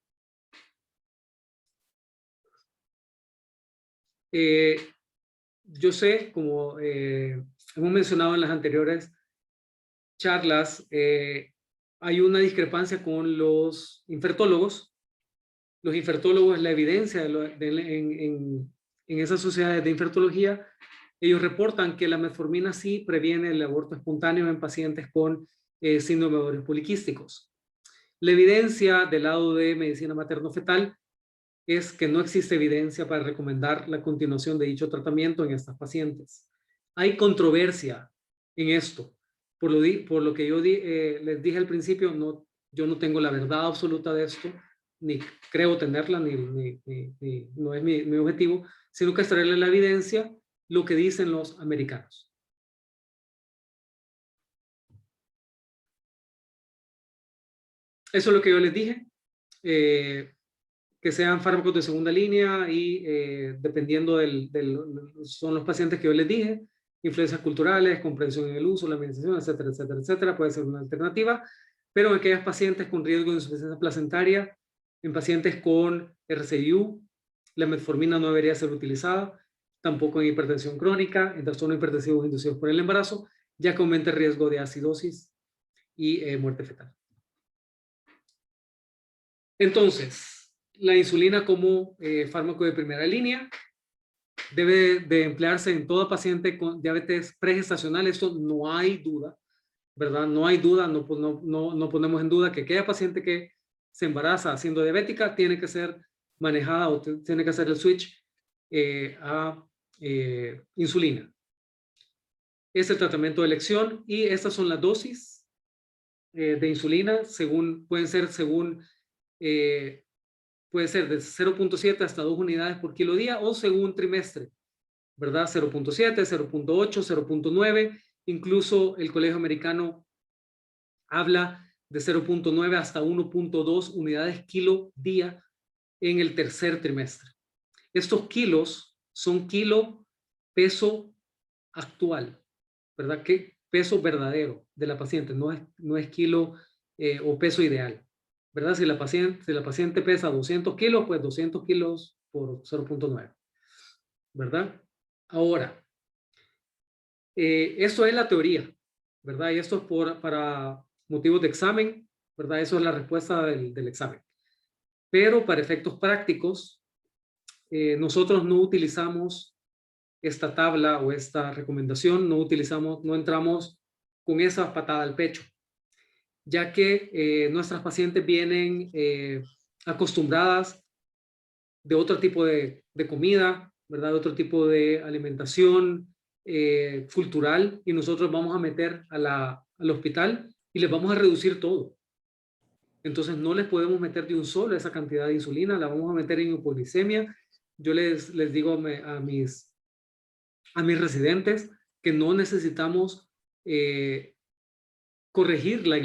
Yo sé, como hemos mencionado en las anteriores charlas, hay una discrepancia con los infertólogos. Los infertólogos, la evidencia en esas sociedades de infertología, ellos reportan que la metformina sí previene el aborto espontáneo en pacientes con síndrome de ovarios poliquísticos. La evidencia del lado de medicina materno-fetal es que no existe evidencia para recomendar la continuación de dicho tratamiento en estas pacientes. Hay controversia en esto. Por lo que yo les dije al principio, yo no tengo la verdad absoluta de esto, ni creo tenerla, no es mi objetivo, sino que extraerle la evidencia, lo que dicen los americanos. Eso es lo que yo les dije. Que sean fármacos de segunda línea y dependiendo son los pacientes que yo les dije, influencias culturales, comprensión en el uso, la administración, etcétera, etcétera, etcétera, puede ser una alternativa, pero en aquellas pacientes con riesgo de insuficiencia placentaria, en pacientes con RCIU, la metformina no debería ser utilizada, tampoco en hipertensión crónica, en trastornos hipertensivos inducidos por el embarazo, ya que aumenta el riesgo de acidosis y muerte fetal. Entonces, la insulina como fármaco de primera línea debe de emplearse en todo paciente con diabetes pregestacional. Esto no hay duda, ¿verdad? No hay duda, no ponemos en duda que aquella paciente que se embaraza siendo diabética tiene que ser manejada o tiene que hacer el switch a insulina. Es el tratamiento de elección y estas son las dosis de insulina, puede ser de 0.7 hasta 2 unidades por kilo día o según trimestre, ¿verdad? 0.7, 0.8, 0.9, incluso el Colegio Americano habla de 0.9 hasta 1.2 unidades kilo día en el tercer trimestre. Estos kilos son kilo peso actual, ¿verdad? ¿Qué peso verdadero de la paciente? No es kilo o peso ideal. ¿Verdad? Si la paciente pesa 200 kilos, pues 200 kilos por 0.9. ¿Verdad? Ahora, eso es la teoría, ¿verdad? Y esto es para motivos de examen, ¿verdad? Eso es la respuesta del examen. Pero para efectos prácticos, nosotros no utilizamos esta tabla o esta recomendación, no entramos con esa patada al pecho, ya que nuestras pacientes vienen acostumbradas de otro tipo de comida, ¿verdad? Otro tipo de alimentación, cultural y nosotros vamos a meter al hospital y les vamos a reducir todo. Entonces no les podemos meter de un solo esa cantidad de insulina, la vamos a meter en hipoglicemia. Yo les digo a mis residentes que no necesitamos corregir la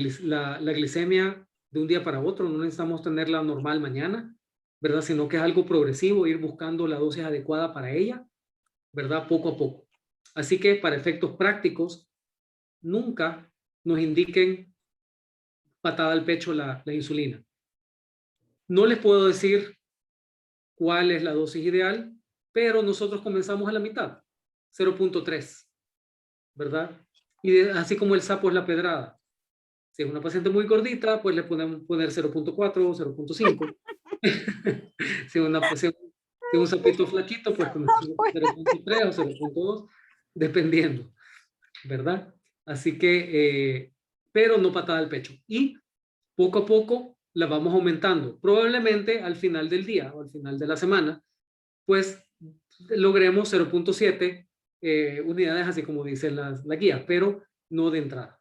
glicemia de un día para otro, no necesitamos tenerla normal mañana, ¿verdad? Sino que es algo progresivo, ir buscando la dosis adecuada para ella, ¿verdad? Poco a poco. Así que para efectos prácticos, nunca nos indiquen patada al pecho la insulina. No les puedo decir cuál es la dosis ideal, pero nosotros comenzamos a la mitad, 0.3, ¿verdad? Y así como el sapo es la pedrada. Si es una paciente muy gordita, pues le podemos poner 0.4 o 0.5. si un sapito flaquito, pues con 0.3 o 0.2, dependiendo, ¿verdad? Así que, pero no patada al pecho. Y poco a poco la vamos aumentando. Probablemente al final del día o al final de la semana, pues logremos 0.7 unidades, así como dice la guía, pero no de entrada.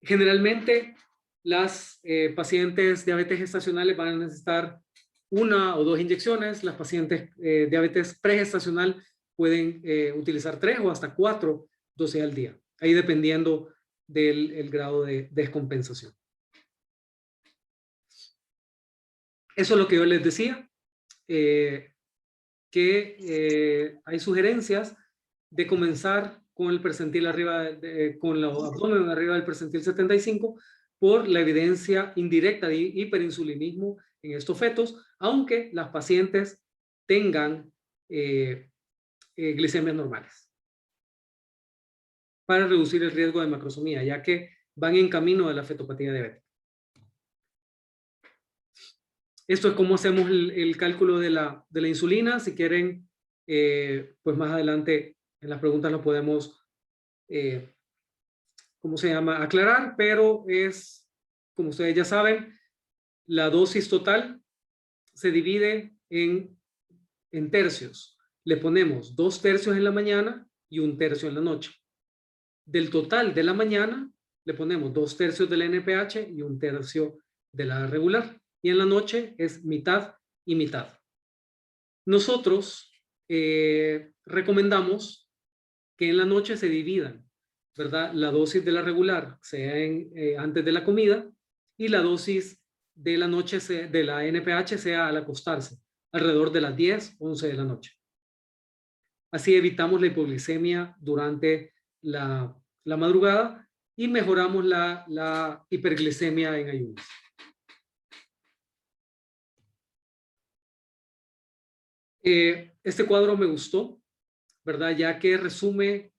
Generalmente, las pacientes diabetes gestacionales van a necesitar 1 o 2 inyecciones. Las pacientes diabetes pregestacional pueden utilizar 3 o hasta 4 dosis al día, ahí dependiendo del grado de descompensación. Eso es lo que yo les decía, que hay sugerencias de comenzar con el percentil arriba, con el abdomen arriba del percentil 75 por la evidencia indirecta de hiperinsulinismo en estos fetos, aunque las pacientes tengan glicemias normales, para reducir el riesgo de macrosomía, ya que van en camino de la fetopatía diabética. Esto es cómo hacemos el cálculo de la insulina. Si quieren, pues más adelante en las preguntas lo podemos, ¿cómo se llama? Aclarar, pero es, como ustedes ya saben, la dosis total se divide en tercios. Le ponemos 2 tercios en la mañana y 1 tercio en la noche. Del total de la mañana, le ponemos 2 tercios de la NPH y 1 tercio de la regular. Y en la noche es mitad y mitad. Nosotros recomendamos que en la noche se dividan, ¿verdad? La dosis de la regular sea antes de la comida y la dosis de la noche de la NPH sea al acostarse, alrededor de las 10, 11 de la noche. Así evitamos la hipoglicemia durante la madrugada y mejoramos la hiperglicemia en ayunas. Este cuadro me gustó, ¿verdad? Ya que resume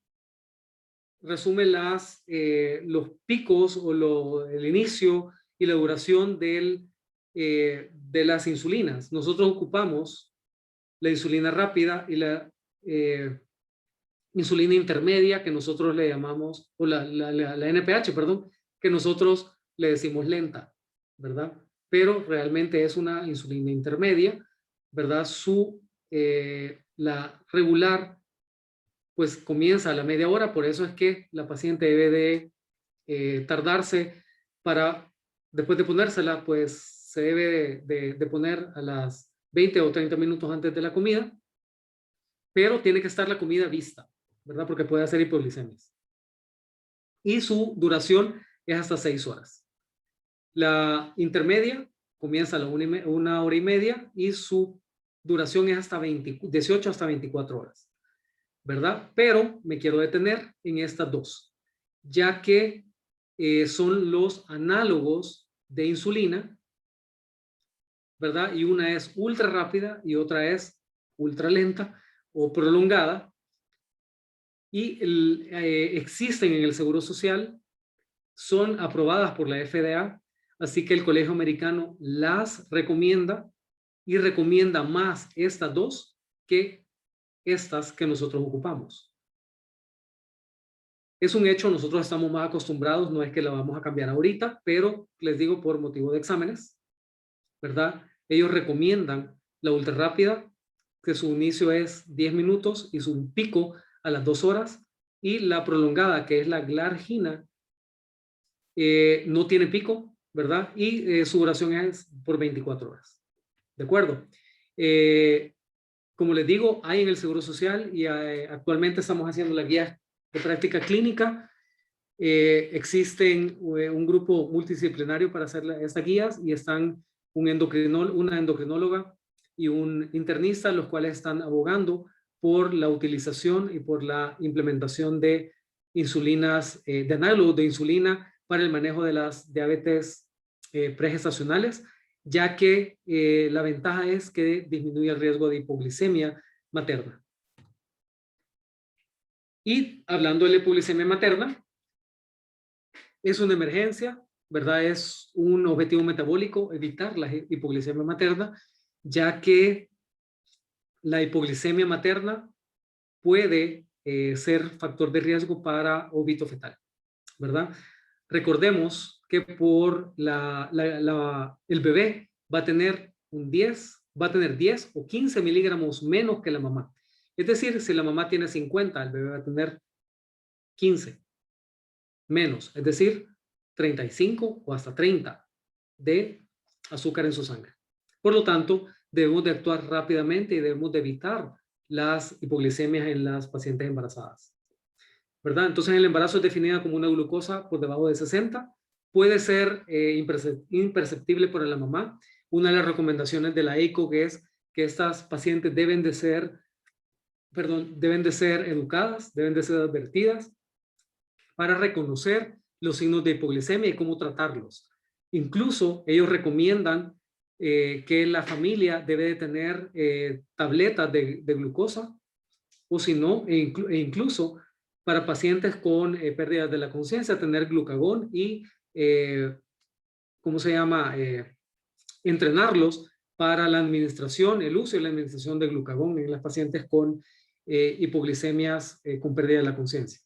los picos o el inicio y la duración de las insulinas. Nosotros ocupamos la insulina rápida y la insulina intermedia, que nosotros le llamamos, o la NPH, perdón, que nosotros le decimos lenta, ¿verdad? Pero realmente es una insulina intermedia, ¿verdad? La regular pues comienza a la media hora, por eso es que la paciente debe de tardarse después de ponérsela, pues se debe de poner a las 20 o 30 minutos antes de la comida, pero tiene que estar la comida vista, ¿verdad? Porque puede hacer hipoglicemias. Y su duración es hasta 6 horas. La intermedia comienza a la 1 hora y media y su duración es hasta 18 hasta 24 horas, ¿verdad? Pero me quiero detener en estas 2, ya que son los análogos de insulina, ¿verdad? Y una es ultra rápida y otra es ultra lenta o prolongada. Y existen en el Seguro Social, son aprobadas por la FDA, así que el Colegio Americano las recomienda y recomienda más estas 2 que estas que nosotros ocupamos. Es un hecho, nosotros estamos más acostumbrados, no es que la vamos a cambiar ahorita, pero les digo por motivo de exámenes, ¿verdad? Ellos recomiendan la ultra rápida que su inicio es 10 minutos y su pico a las 2 horas, y la prolongada, que es la glargina, no tiene pico, ¿verdad? Y su duración es por 24 horas. ¿De acuerdo? Como les digo, hay en el Seguro Social y actualmente estamos haciendo la guía de práctica clínica. Existen un grupo multidisciplinario para hacer estas guías y están una endocrinóloga y un internista, los cuales están abogando por la utilización y por la implementación de insulinas, de análogos de insulina para el manejo de las diabetes pregestacionales, ya que la ventaja es que disminuye el riesgo de hipoglicemia materna. Y hablando de la hipoglicemia materna, es una emergencia, ¿verdad? Es un objetivo metabólico evitar la hipoglicemia materna, ya que la hipoglicemia materna puede ser factor de riesgo para óbito fetal, ¿verdad? Recordemos que por el bebé va a tener 10 o 15 miligramos menos que la mamá. Es decir, si la mamá tiene 50, el bebé va a tener 15 menos, es decir, 35 o hasta 30 de azúcar en su sangre. Por lo tanto, debemos de actuar rápidamente y debemos de evitar las hipoglicemias en las pacientes embarazadas, ¿verdad? Entonces, el embarazo es definida como una glucosa por debajo de 60. Puede ser imperceptible para la mamá. Una de las recomendaciones de la ECOG es que estas pacientes deben de ser educadas, deben de ser advertidas para reconocer los signos de hipoglicemia y cómo tratarlos. Incluso ellos recomiendan que la familia debe de tener tabletas de glucosa, o si no, incluso para pacientes con pérdidas de la conciencia, tener glucagón y, ¿cómo se llama? Entrenarlos para la administración, el uso y la administración de glucagón en las pacientes con hipoglicemias con pérdida de la conciencia.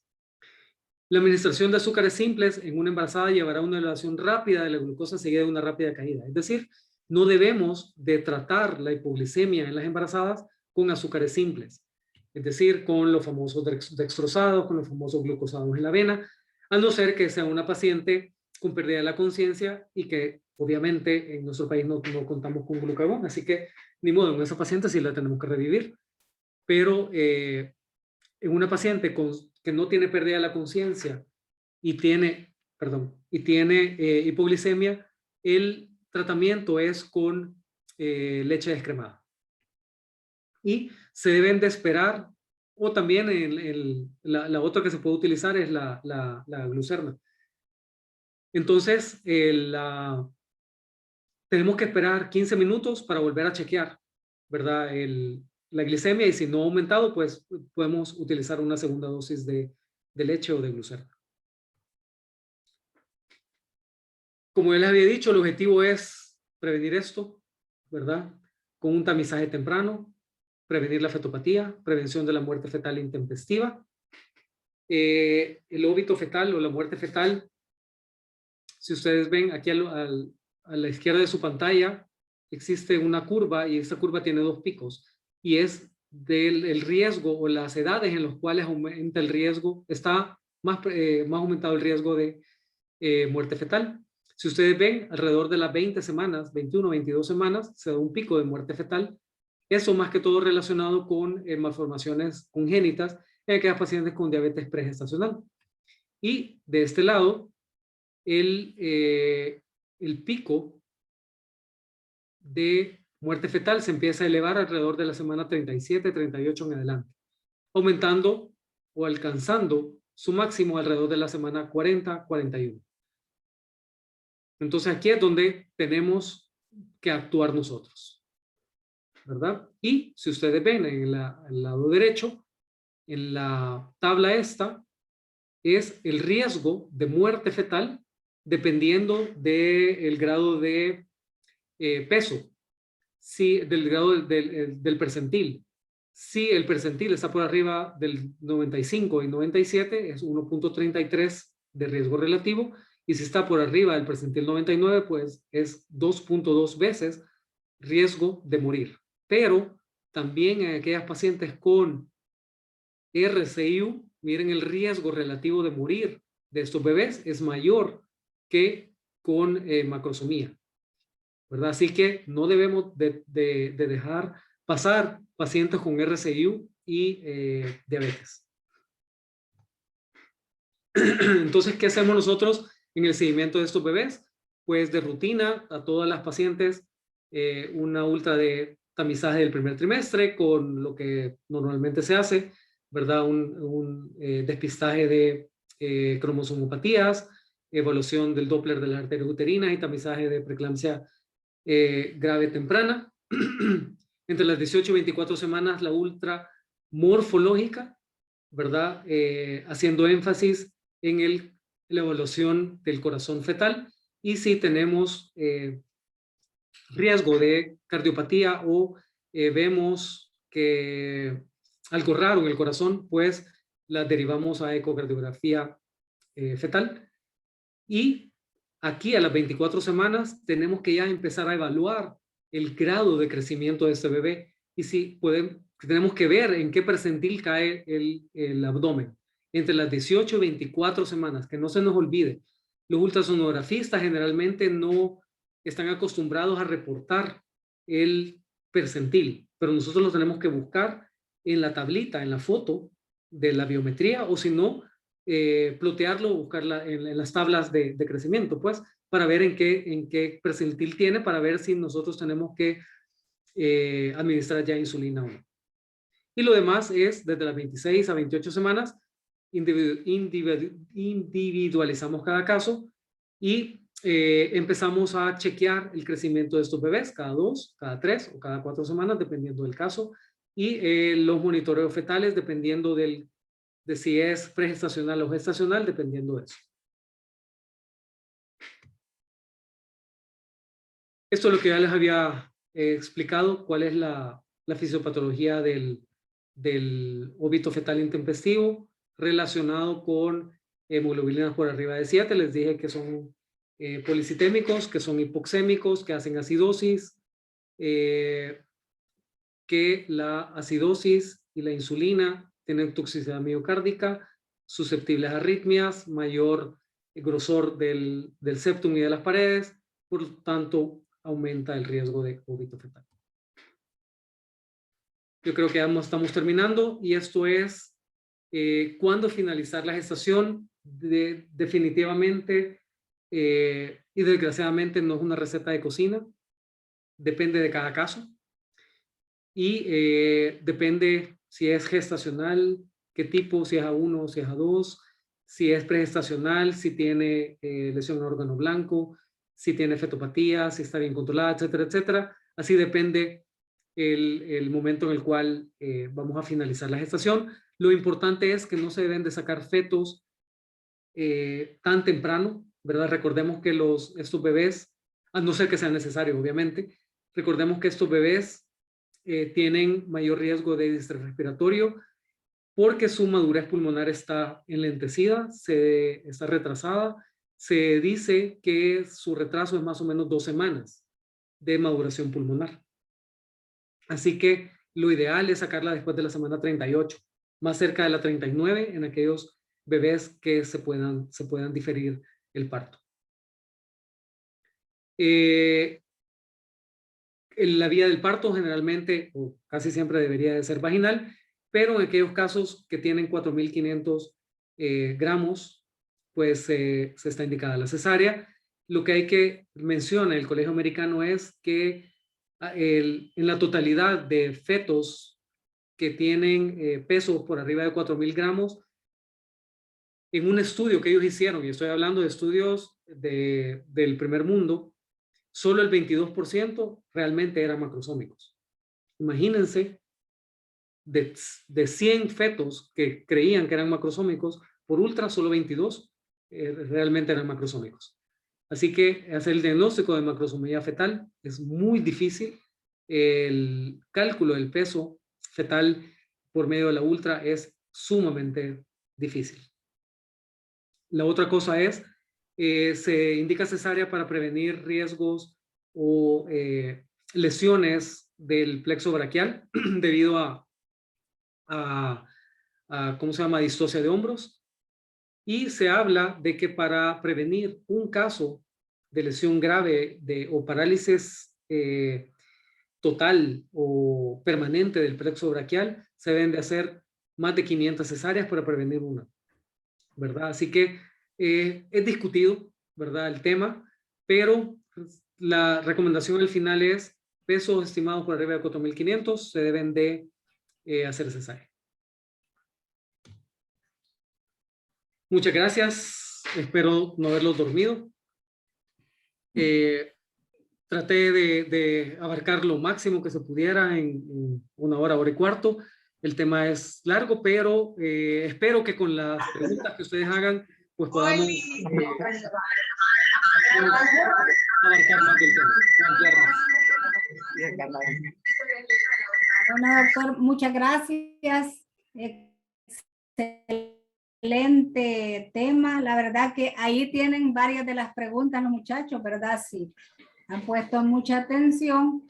La administración de azúcares simples en una embarazada llevará a una elevación rápida de la glucosa seguida de una rápida caída. Es decir, no debemos de tratar la hipoglicemia en las embarazadas con azúcares simples. Es decir, con los famosos dextrosados, con los famosos glucosados en la avena, a no ser que sea una paciente con pérdida de la conciencia y que obviamente en nuestro país no contamos con glucagón, así que ni modo, en esa paciente sí la tenemos que revivir. Pero en una paciente que no tiene pérdida de la conciencia y tiene hipoglicemia, el tratamiento es con leche descremada. Y se deben de esperar, o también la otra que se puede utilizar es la glucerna. Entonces, tenemos que esperar 15 minutos para volver a chequear, ¿verdad? La glicemia, y si no ha aumentado, pues podemos utilizar una segunda dosis de leche o de glucerna. Como ya les había dicho, el objetivo es prevenir esto, ¿verdad? Con un tamizaje temprano, prevenir la fetopatía, prevención de la muerte fetal intempestiva. El óbito fetal o la muerte fetal, si ustedes ven aquí a la izquierda de su pantalla, existe una curva y esta curva tiene 2 picos y es del riesgo o las edades en las cuales aumenta el riesgo, está más aumentado el riesgo de muerte fetal. Si ustedes ven, alrededor de las 20 semanas, 21 o 22 semanas, se da un pico de muerte fetal. Eso más que todo relacionado con malformaciones congénitas en aquellas pacientes con diabetes pregestacional. Y de este lado, el pico de muerte fetal se empieza a elevar alrededor de la semana 37, 38 en adelante, aumentando o alcanzando su máximo alrededor de la semana 40, 41. Entonces aquí es donde tenemos que actuar nosotros, ¿verdad? Y si ustedes ven en el lado derecho, en la tabla esta, es el riesgo de muerte fetal dependiendo del grado de peso, del grado del percentil. Si el percentil está por arriba del 95 y 97, es 1.33 de riesgo relativo. Y si está por arriba del percentil 99, pues es 2.2 veces riesgo de morir. Pero también en aquellas pacientes con RCIU, miren el riesgo relativo de morir de estos bebés es mayor que con macrosomía, ¿verdad? Así que no debemos de dejar pasar pacientes con RCIU y diabetes. Entonces, ¿qué hacemos nosotros en el seguimiento de estos bebés? Pues de rutina a todas las pacientes una ultra de tamizaje del primer trimestre con lo que normalmente se hace, ¿verdad? Un despistaje de cromosomopatías, evaluación del Doppler de las arterias uterinas y tamizaje de preeclampsia grave temprana. Entre las 18 y 24 semanas la ultra morfológica, ¿verdad? Haciendo énfasis en la evaluación del corazón fetal y si tenemos riesgo de cardiopatía o vemos que algo raro en el corazón, pues la derivamos a ecocardiografía fetal. Y aquí a las 24 semanas tenemos que ya empezar a evaluar el grado de crecimiento de este bebé y si tenemos que ver en qué percentil cae el abdomen. Entre las 18 y 24 semanas, que no se nos olvide, los ultrasonografistas generalmente no están acostumbrados a reportar el percentil, pero nosotros lo tenemos que buscar en la tablita, en la foto de la biometría, o si no, plotearlo, buscarla en las tablas de crecimiento, pues, para ver en qué percentil tiene, para ver si nosotros tenemos que administrar ya insulina o no. Y lo demás es desde las 26 a 28 semanas, individualizamos cada caso y empezamos a chequear el crecimiento de estos bebés cada 2, cada 3 o cada 4 semanas, dependiendo del caso, y los monitoreos fetales dependiendo de si es pregestacional o gestacional, dependiendo de eso. Esto es lo que ya les había explicado, cuál es la fisiopatología del óbito fetal intempestivo relacionado con hemoglobinas por arriba de 7. Les dije que son policitémicos, que son hipoxémicos, que hacen acidosis, que la acidosis y la insulina tienen toxicidad miocárdica, susceptibles a arritmias, mayor grosor del septum y de las paredes, por lo tanto aumenta el riesgo de óbito fetal. Yo creo que ya estamos terminando y esto es cuándo finalizar la gestación. Definitivamente y desgraciadamente no es una receta de cocina, depende de cada caso y depende si es gestacional, qué tipo, si es A1 o si es A2, si es pregestacional, si tiene lesión en órgano blanco, si tiene fetopatía, si está bien controlada, etcétera, etcétera. Así depende el momento en el cual vamos a finalizar la gestación. Lo importante es que no se deben de sacar fetos tan temprano, ¿verdad? Recordemos que estos bebés, a no ser que sea necesario, obviamente, recordemos que estos bebés tienen mayor riesgo de distrés respiratorio porque su madurez pulmonar está enlentecida, está retrasada. Se dice que su retraso es más o menos 2 semanas de maduración pulmonar. Así que lo ideal es sacarla después de la semana 38, más cerca de la 39 en aquellos bebés que se puedan diferir el parto. La vía del parto generalmente o casi siempre debería de ser vaginal, pero en aquellos casos que tienen 4.500 gramos, pues se está indicada la cesárea. Lo que hay que mencionar el Colegio Americano es que en la totalidad de fetos que tienen peso por arriba de 4.000 gramos, en un estudio que ellos hicieron, y estoy hablando de estudios del primer mundo, solo el 22% realmente eran macrosómicos. Imagínense, de 100 fetos que creían que eran macrosómicos, por ultra solo 22 realmente eran macrosómicos. Así que hacer el diagnóstico de macrosomía fetal es muy difícil. El cálculo del peso fetal por medio de la ultra es sumamente difícil. La otra cosa es, se indica cesárea para prevenir riesgos o lesiones del plexo braquial debido ¿cómo se llama? Distocia de hombros. Y se habla de que para prevenir un caso de lesión grave o parálisis total o permanente del plexo braquial, se deben de hacer más de 500 cesáreas para prevenir una, ¿verdad? Así que es discutido, ¿verdad? El tema, pero la recomendación al final es pesos estimados por arriba de 4.500 se deben de hacer cesárea. Muchas gracias. Espero no haberlos dormido. Traté de abarcar lo máximo que se pudiera en 1 hora, 1 hora y cuarto. El tema es largo, pero espero que con las preguntas que ustedes hagan, pues podamos abarcar más del tema, ampliar más. Bueno, doctor, muchas gracias. Excelente tema. La verdad que ahí tienen varias de las preguntas los muchachos, ¿verdad? Sí, han puesto mucha atención,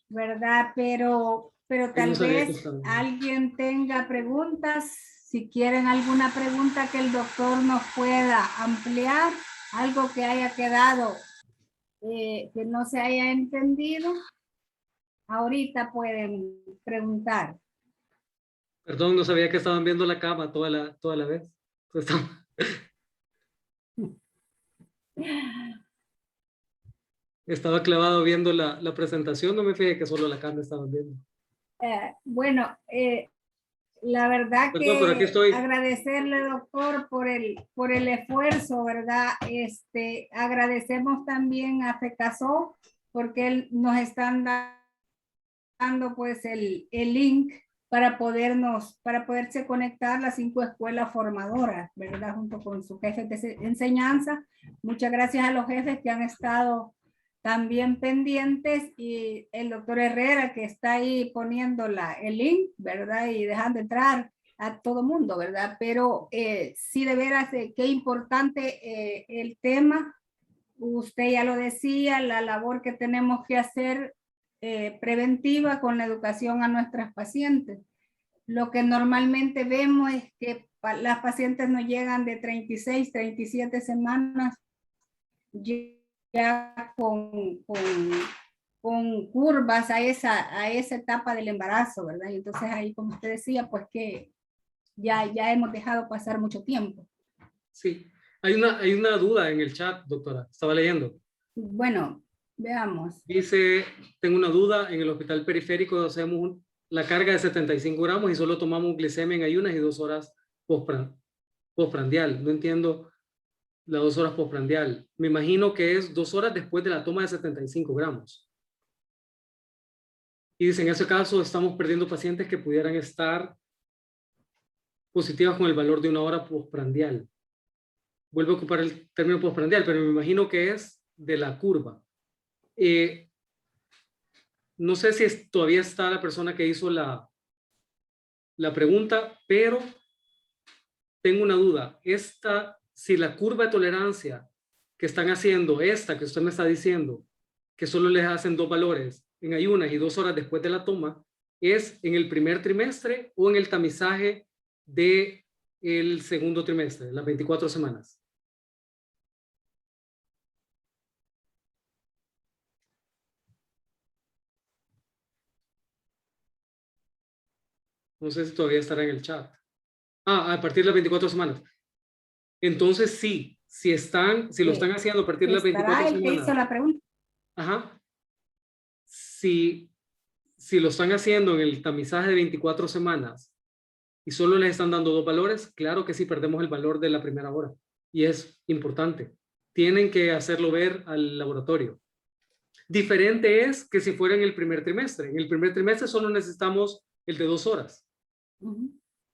¿verdad? Pero tal vez alguien tenga preguntas. Si quieren alguna pregunta que el doctor nos pueda ampliar, algo que haya quedado, que no se haya entendido, ahorita pueden preguntar. Perdón, no sabía que estaban viendo la cama toda la vez. Estaba clavado viendo la presentación, no me fijé que solo la cama estaban viendo. Bueno, la verdad Perdón, pero aquí que estoy. agradecerle, doctor, por el esfuerzo, ¿verdad? Agradecemos también a FECASO porque él nos están dando pues el link para poderse conectar las 5 escuelas formadoras, ¿verdad? Junto con sus jefes de enseñanza. Muchas gracias a los jefes que han estado también pendientes y el doctor Herrera que está ahí poniendo el link, ¿verdad? Y dejando entrar a todo mundo, ¿verdad? Pero sí, de veras, qué importante el tema. Usted ya lo decía, la labor que tenemos que hacer preventiva con la educación a nuestras pacientes. Lo que normalmente vemos es que las pacientes no llegan de 36, 37 semanas ya con curvas a esa etapa del embarazo, ¿verdad? Y entonces ahí, como usted decía, pues que ya hemos dejado pasar mucho tiempo. Sí, hay una duda en el chat, doctora, estaba leyendo. Bueno, veamos. Dice, tengo una duda, en el hospital periférico hacemos la carga de 75 gramos y solo tomamos glicemia en ayunas y 2 horas postprandial. No entiendo las 2 horas postprandial. Me imagino que es 2 horas después de la toma de 75 gramos. Y dice, en ese caso estamos perdiendo pacientes que pudieran estar positivas con el valor de 1 hora postprandial. Vuelvo a ocupar el término postprandial, pero me imagino que es de la curva. No sé si todavía está la persona que hizo la pregunta, pero tengo una duda. Si la curva de tolerancia que están haciendo, que usted me está diciendo, que solo les hacen 2 valores en ayunas y 2 horas después de la toma, ¿es en el primer trimestre o en el tamizaje del segundo trimestre, las 24 semanas? No sé si todavía estará en el chat. A partir de las 24 semanas. Entonces sí, si lo están haciendo a partir de las 24 semanas. Que hizo la pregunta. Ajá. Si lo están haciendo en el tamizaje de 24 semanas y solo les están dando 2 valores, claro que sí perdemos el valor de la primera hora. Y es importante. Tienen que hacerlo ver al laboratorio. Diferente es que si fuera en el primer trimestre. En el primer trimestre solo necesitamos el de 2 horas.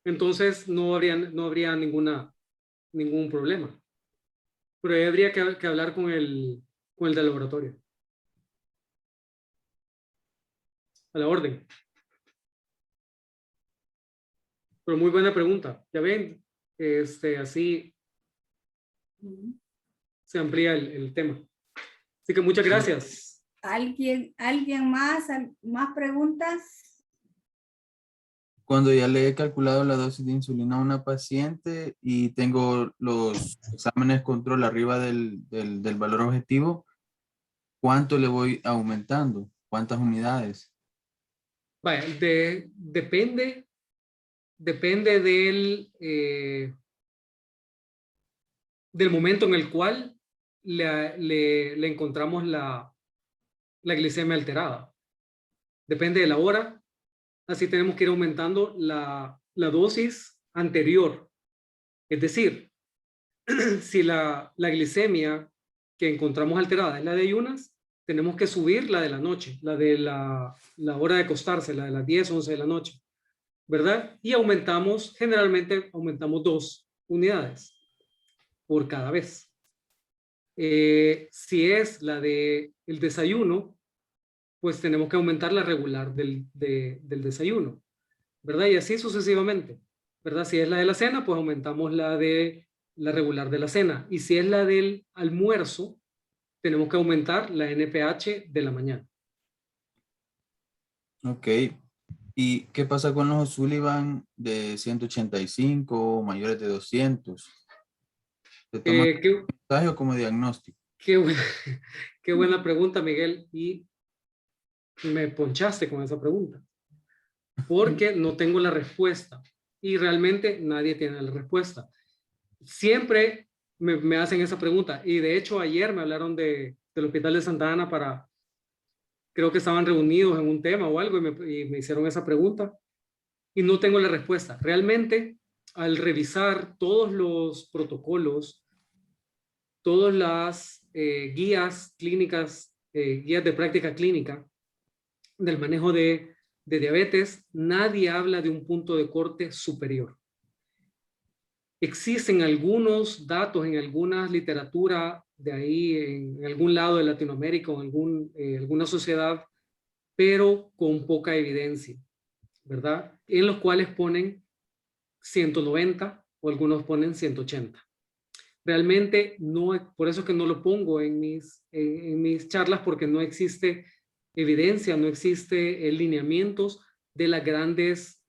Entonces no habría ningún problema. Pero ahí habría que hablar con el del laboratorio. A la orden. Pero muy buena pregunta. Ya ven, así se amplía el tema. Así que muchas gracias. ¿Alguien más? ¿Más preguntas? Cuando ya le he calculado la dosis de insulina a una paciente y tengo los exámenes control arriba del valor objetivo, ¿cuánto le voy aumentando? ¿Cuántas unidades? Vaya, depende del momento en el cual le encontramos la glicemia alterada. Depende de la hora. Así tenemos que ir aumentando la dosis anterior. Es decir, si la glicemia que encontramos alterada es la de ayunas, tenemos que subir la de la noche, la de la hora de acostarse, la de las 10, 11 de la noche, ¿verdad? Y generalmente aumentamos 2 unidades por cada vez. Si es la del desayuno, pues tenemos que aumentar la regular del desayuno, ¿verdad? Y así sucesivamente, ¿verdad? Si es la de la cena, pues aumentamos la regular de la cena. Y si es la del almuerzo, tenemos que aumentar la NPH de la mañana. Ok. ¿Y qué pasa con los O'Sullivan de 185 mayores de 200? ¿Se toma mensaje o como diagnóstico? Qué buena, qué buena pregunta, Miguel. Y me ponchaste con esa pregunta. Porque no tengo la respuesta. Y realmente nadie tiene la respuesta. Siempre me hacen esa pregunta. Y de hecho ayer me hablaron del Hospital de Santa Ana creo que estaban reunidos en un tema o algo y me hicieron esa pregunta. Y no tengo la respuesta. Realmente, al revisar todos los protocolos, todas las guías clínicas, guías de práctica clínica del manejo de diabetes, nadie habla de un punto de corte superior. Existen algunos datos en alguna literatura de ahí, en algún lado de Latinoamérica o en alguna sociedad, pero con poca evidencia, ¿verdad? En los cuales ponen 190 o algunos ponen 180. Realmente no, por eso es que no lo pongo en mis charlas, porque no existe evidencia, no existe lineamientos de las grandes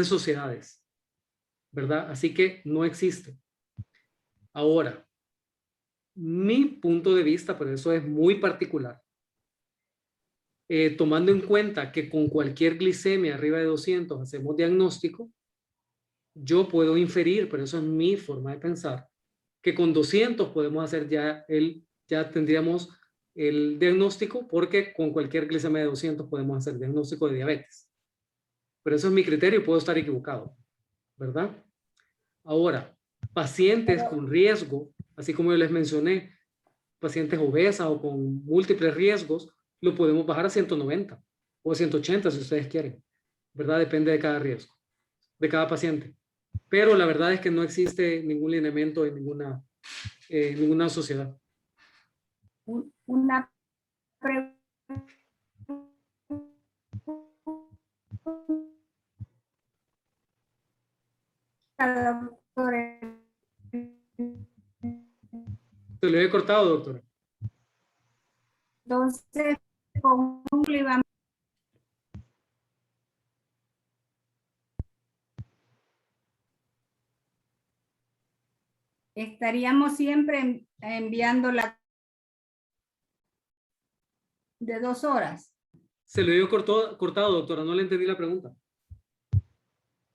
sociedades, ¿verdad? Así que no existe. Ahora, mi punto de vista, pero eso es muy particular, tomando en cuenta que con cualquier glicemia arriba de 200 hacemos diagnóstico, yo puedo inferir, pero eso es mi forma de pensar, que con 200 podemos hacer ya tendríamos el diagnóstico, porque con cualquier glicemia de 200 podemos hacer diagnóstico de diabetes. Pero eso es mi criterio y puedo estar equivocado, ¿verdad? Ahora, pacientes con riesgo, así como yo les mencioné, pacientes obesas o con múltiples riesgos, lo podemos bajar a 190 o a 180 si ustedes quieren, ¿verdad? Depende de cada riesgo, de cada paciente. Pero la verdad es que no existe ningún lineamiento en ninguna sociedad. Una pregunta. Doctora. Se lo he cortado, doctora. Entonces, con un clima estaríamos siempre enviando la de 2 horas. Se lo he cortado, doctora. No le entendí la pregunta.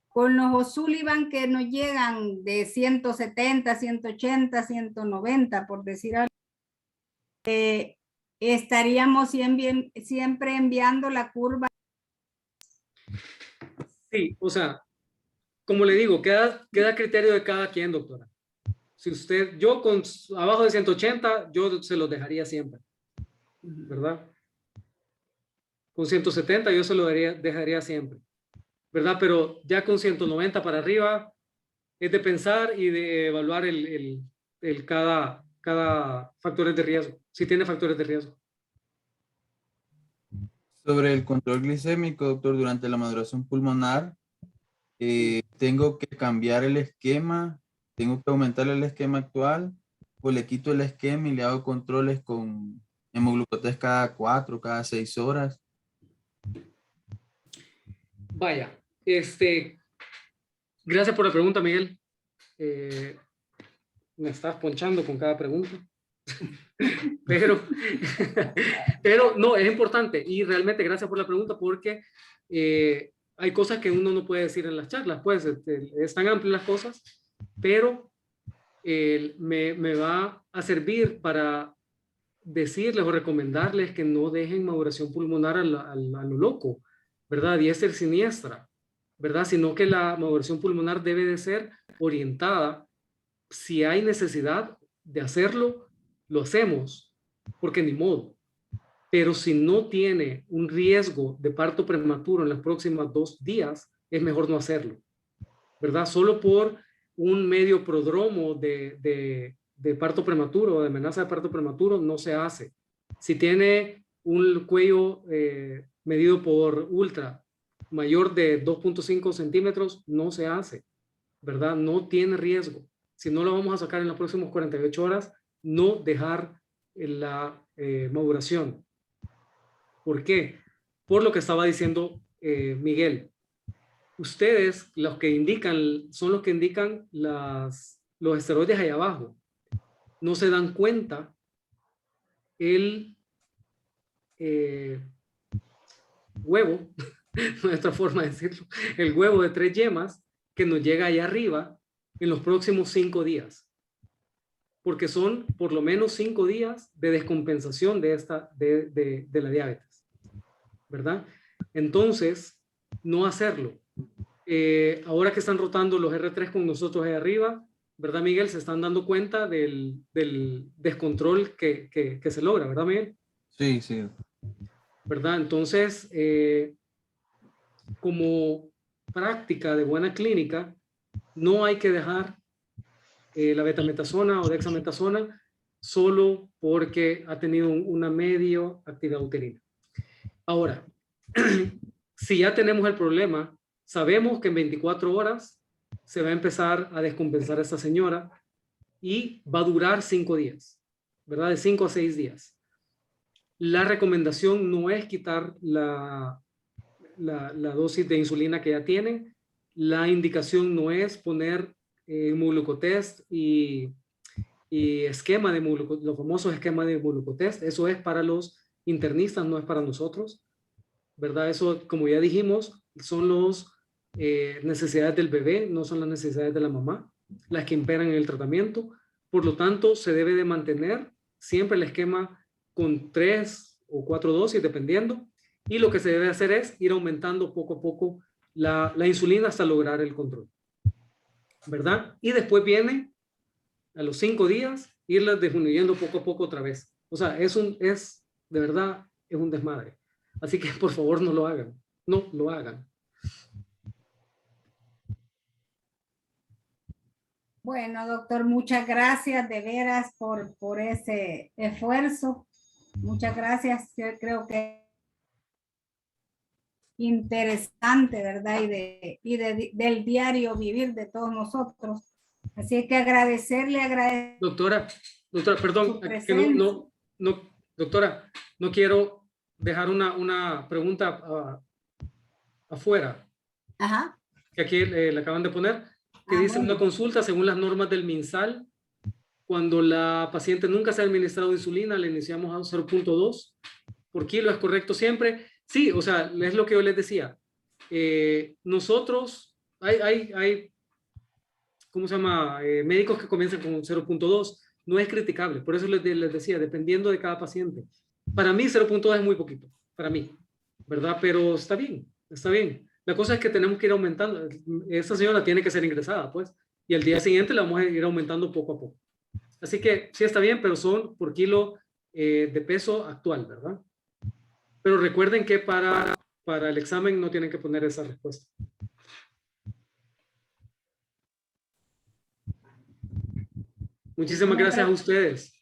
Con los O'Sullivan que nos llegan de 170, 180, 190, por decir algo, estaríamos siempre enviando la curva. Sí, o sea, como le digo, queda criterio de cada quien, doctora. Si yo con abajo de 180, yo se los dejaría siempre, ¿verdad? Con 170 yo se lo dejaría siempre, ¿verdad? Pero ya con 190 para arriba es de pensar y de evaluar cada factores de riesgo, si tiene factores de riesgo. Sobre el control glicémico, doctor, durante la maduración pulmonar, ¿tengo que cambiar el esquema? ¿Tengo que aumentar el esquema actual? ¿O le quito el esquema y le hago controles con hemoglucotest cada 4, cada 6 horas. Vaya, gracias por la pregunta, Miguel. Me estás ponchando con cada pregunta. pero, pero no, es importante y realmente gracias por la pregunta porque hay cosas que uno no puede decir en las charlas, pues están amplias las cosas, pero me va a servir para decirles o recomendarles que no dejen maduración pulmonar a lo loco, ¿verdad? Y es ser siniestra, ¿verdad? Sino que la maduración pulmonar debe de ser orientada. Si hay necesidad de hacerlo, lo hacemos, porque ni modo. Pero si no tiene un riesgo de parto prematuro en los próximos 2 días, es mejor no hacerlo, ¿verdad? Solo por un medio prodromo de parto prematuro o de amenaza de parto prematuro no se hace. Si tiene un cuello medido por ultra mayor de 2.5 centímetros, no se hace, ¿verdad? No tiene riesgo. Si no lo vamos a sacar en las próximas 48 horas, no dejar la maduración. ¿Por qué? Por lo que estaba diciendo Miguel. Ustedes, los que indican, son los que indican los esteroides ahí abajo. No se dan cuenta el huevo, nuestra forma de decirlo, el huevo de 3 yemas que nos llega allá arriba en los próximos 5 días. Porque son por lo menos 5 días de descompensación de la diabetes, ¿verdad? Entonces, no hacerlo. Ahora que están rotando los R3 con nosotros ahí arriba, ¿verdad, Miguel? Se están dando cuenta del descontrol que se logra, ¿verdad, Miguel? Sí, sí. ¿Verdad? Entonces, como práctica de buena clínica, no hay que dejar la betametasona o dexametasona solo porque ha tenido una medio actividad uterina. Ahora, si ya tenemos el problema, sabemos que en 24 horas se va a empezar a descompensar a esta señora y va a durar 5 días, ¿verdad? De 5 a 6 días. La recomendación no es quitar la dosis de insulina que ya tiene. La indicación no es poner hemoglucotest y esquema de los famosos esquemas de hemoglucotest. Eso es para los internistas, no es para nosotros, ¿verdad? Eso, como ya dijimos, son las necesidades del bebé, no son las necesidades de la mamá, las que imperan en el tratamiento. Por lo tanto, se debe de mantener siempre el esquema con 3 o 4 dosis, dependiendo. Y lo que se debe hacer es ir aumentando poco a poco la insulina hasta lograr el control, ¿verdad? Y después viene, a los 5 días, irlas disminuyendo poco a poco otra vez. O sea, de verdad, es un desmadre. Así que por favor no lo hagan. No lo hagan. Bueno, doctor, muchas gracias de veras por ese esfuerzo. Muchas gracias. Yo creo que interesante, ¿verdad? Del diario vivir de todos nosotros. Así que agradecerle. Doctora, perdón, que doctora, no quiero dejar una pregunta afuera, Ajá. que aquí le acaban de poner, que dice bueno. una consulta según las normas del MinSal. Cuando la paciente nunca se ha administrado insulina, le iniciamos a 0.2 por kilo, ¿es correcto siempre? Sí, o sea, es lo que yo les decía. Nosotros, hay ¿cómo se llama? Médicos que comienzan con 0.2. No es criticable, por eso les decía, dependiendo de cada paciente. Para mí 0.2 es muy poquito, para mí, ¿verdad? Pero está bien, está bien. La cosa es que tenemos que ir aumentando. Esta señora tiene que ser ingresada, pues, y al día siguiente la vamos a ir aumentando poco a poco. Así que sí está bien, pero son por kilo de peso actual, ¿verdad? Pero recuerden que para el examen no tienen que poner esa respuesta. Muchísimas gracias a ustedes.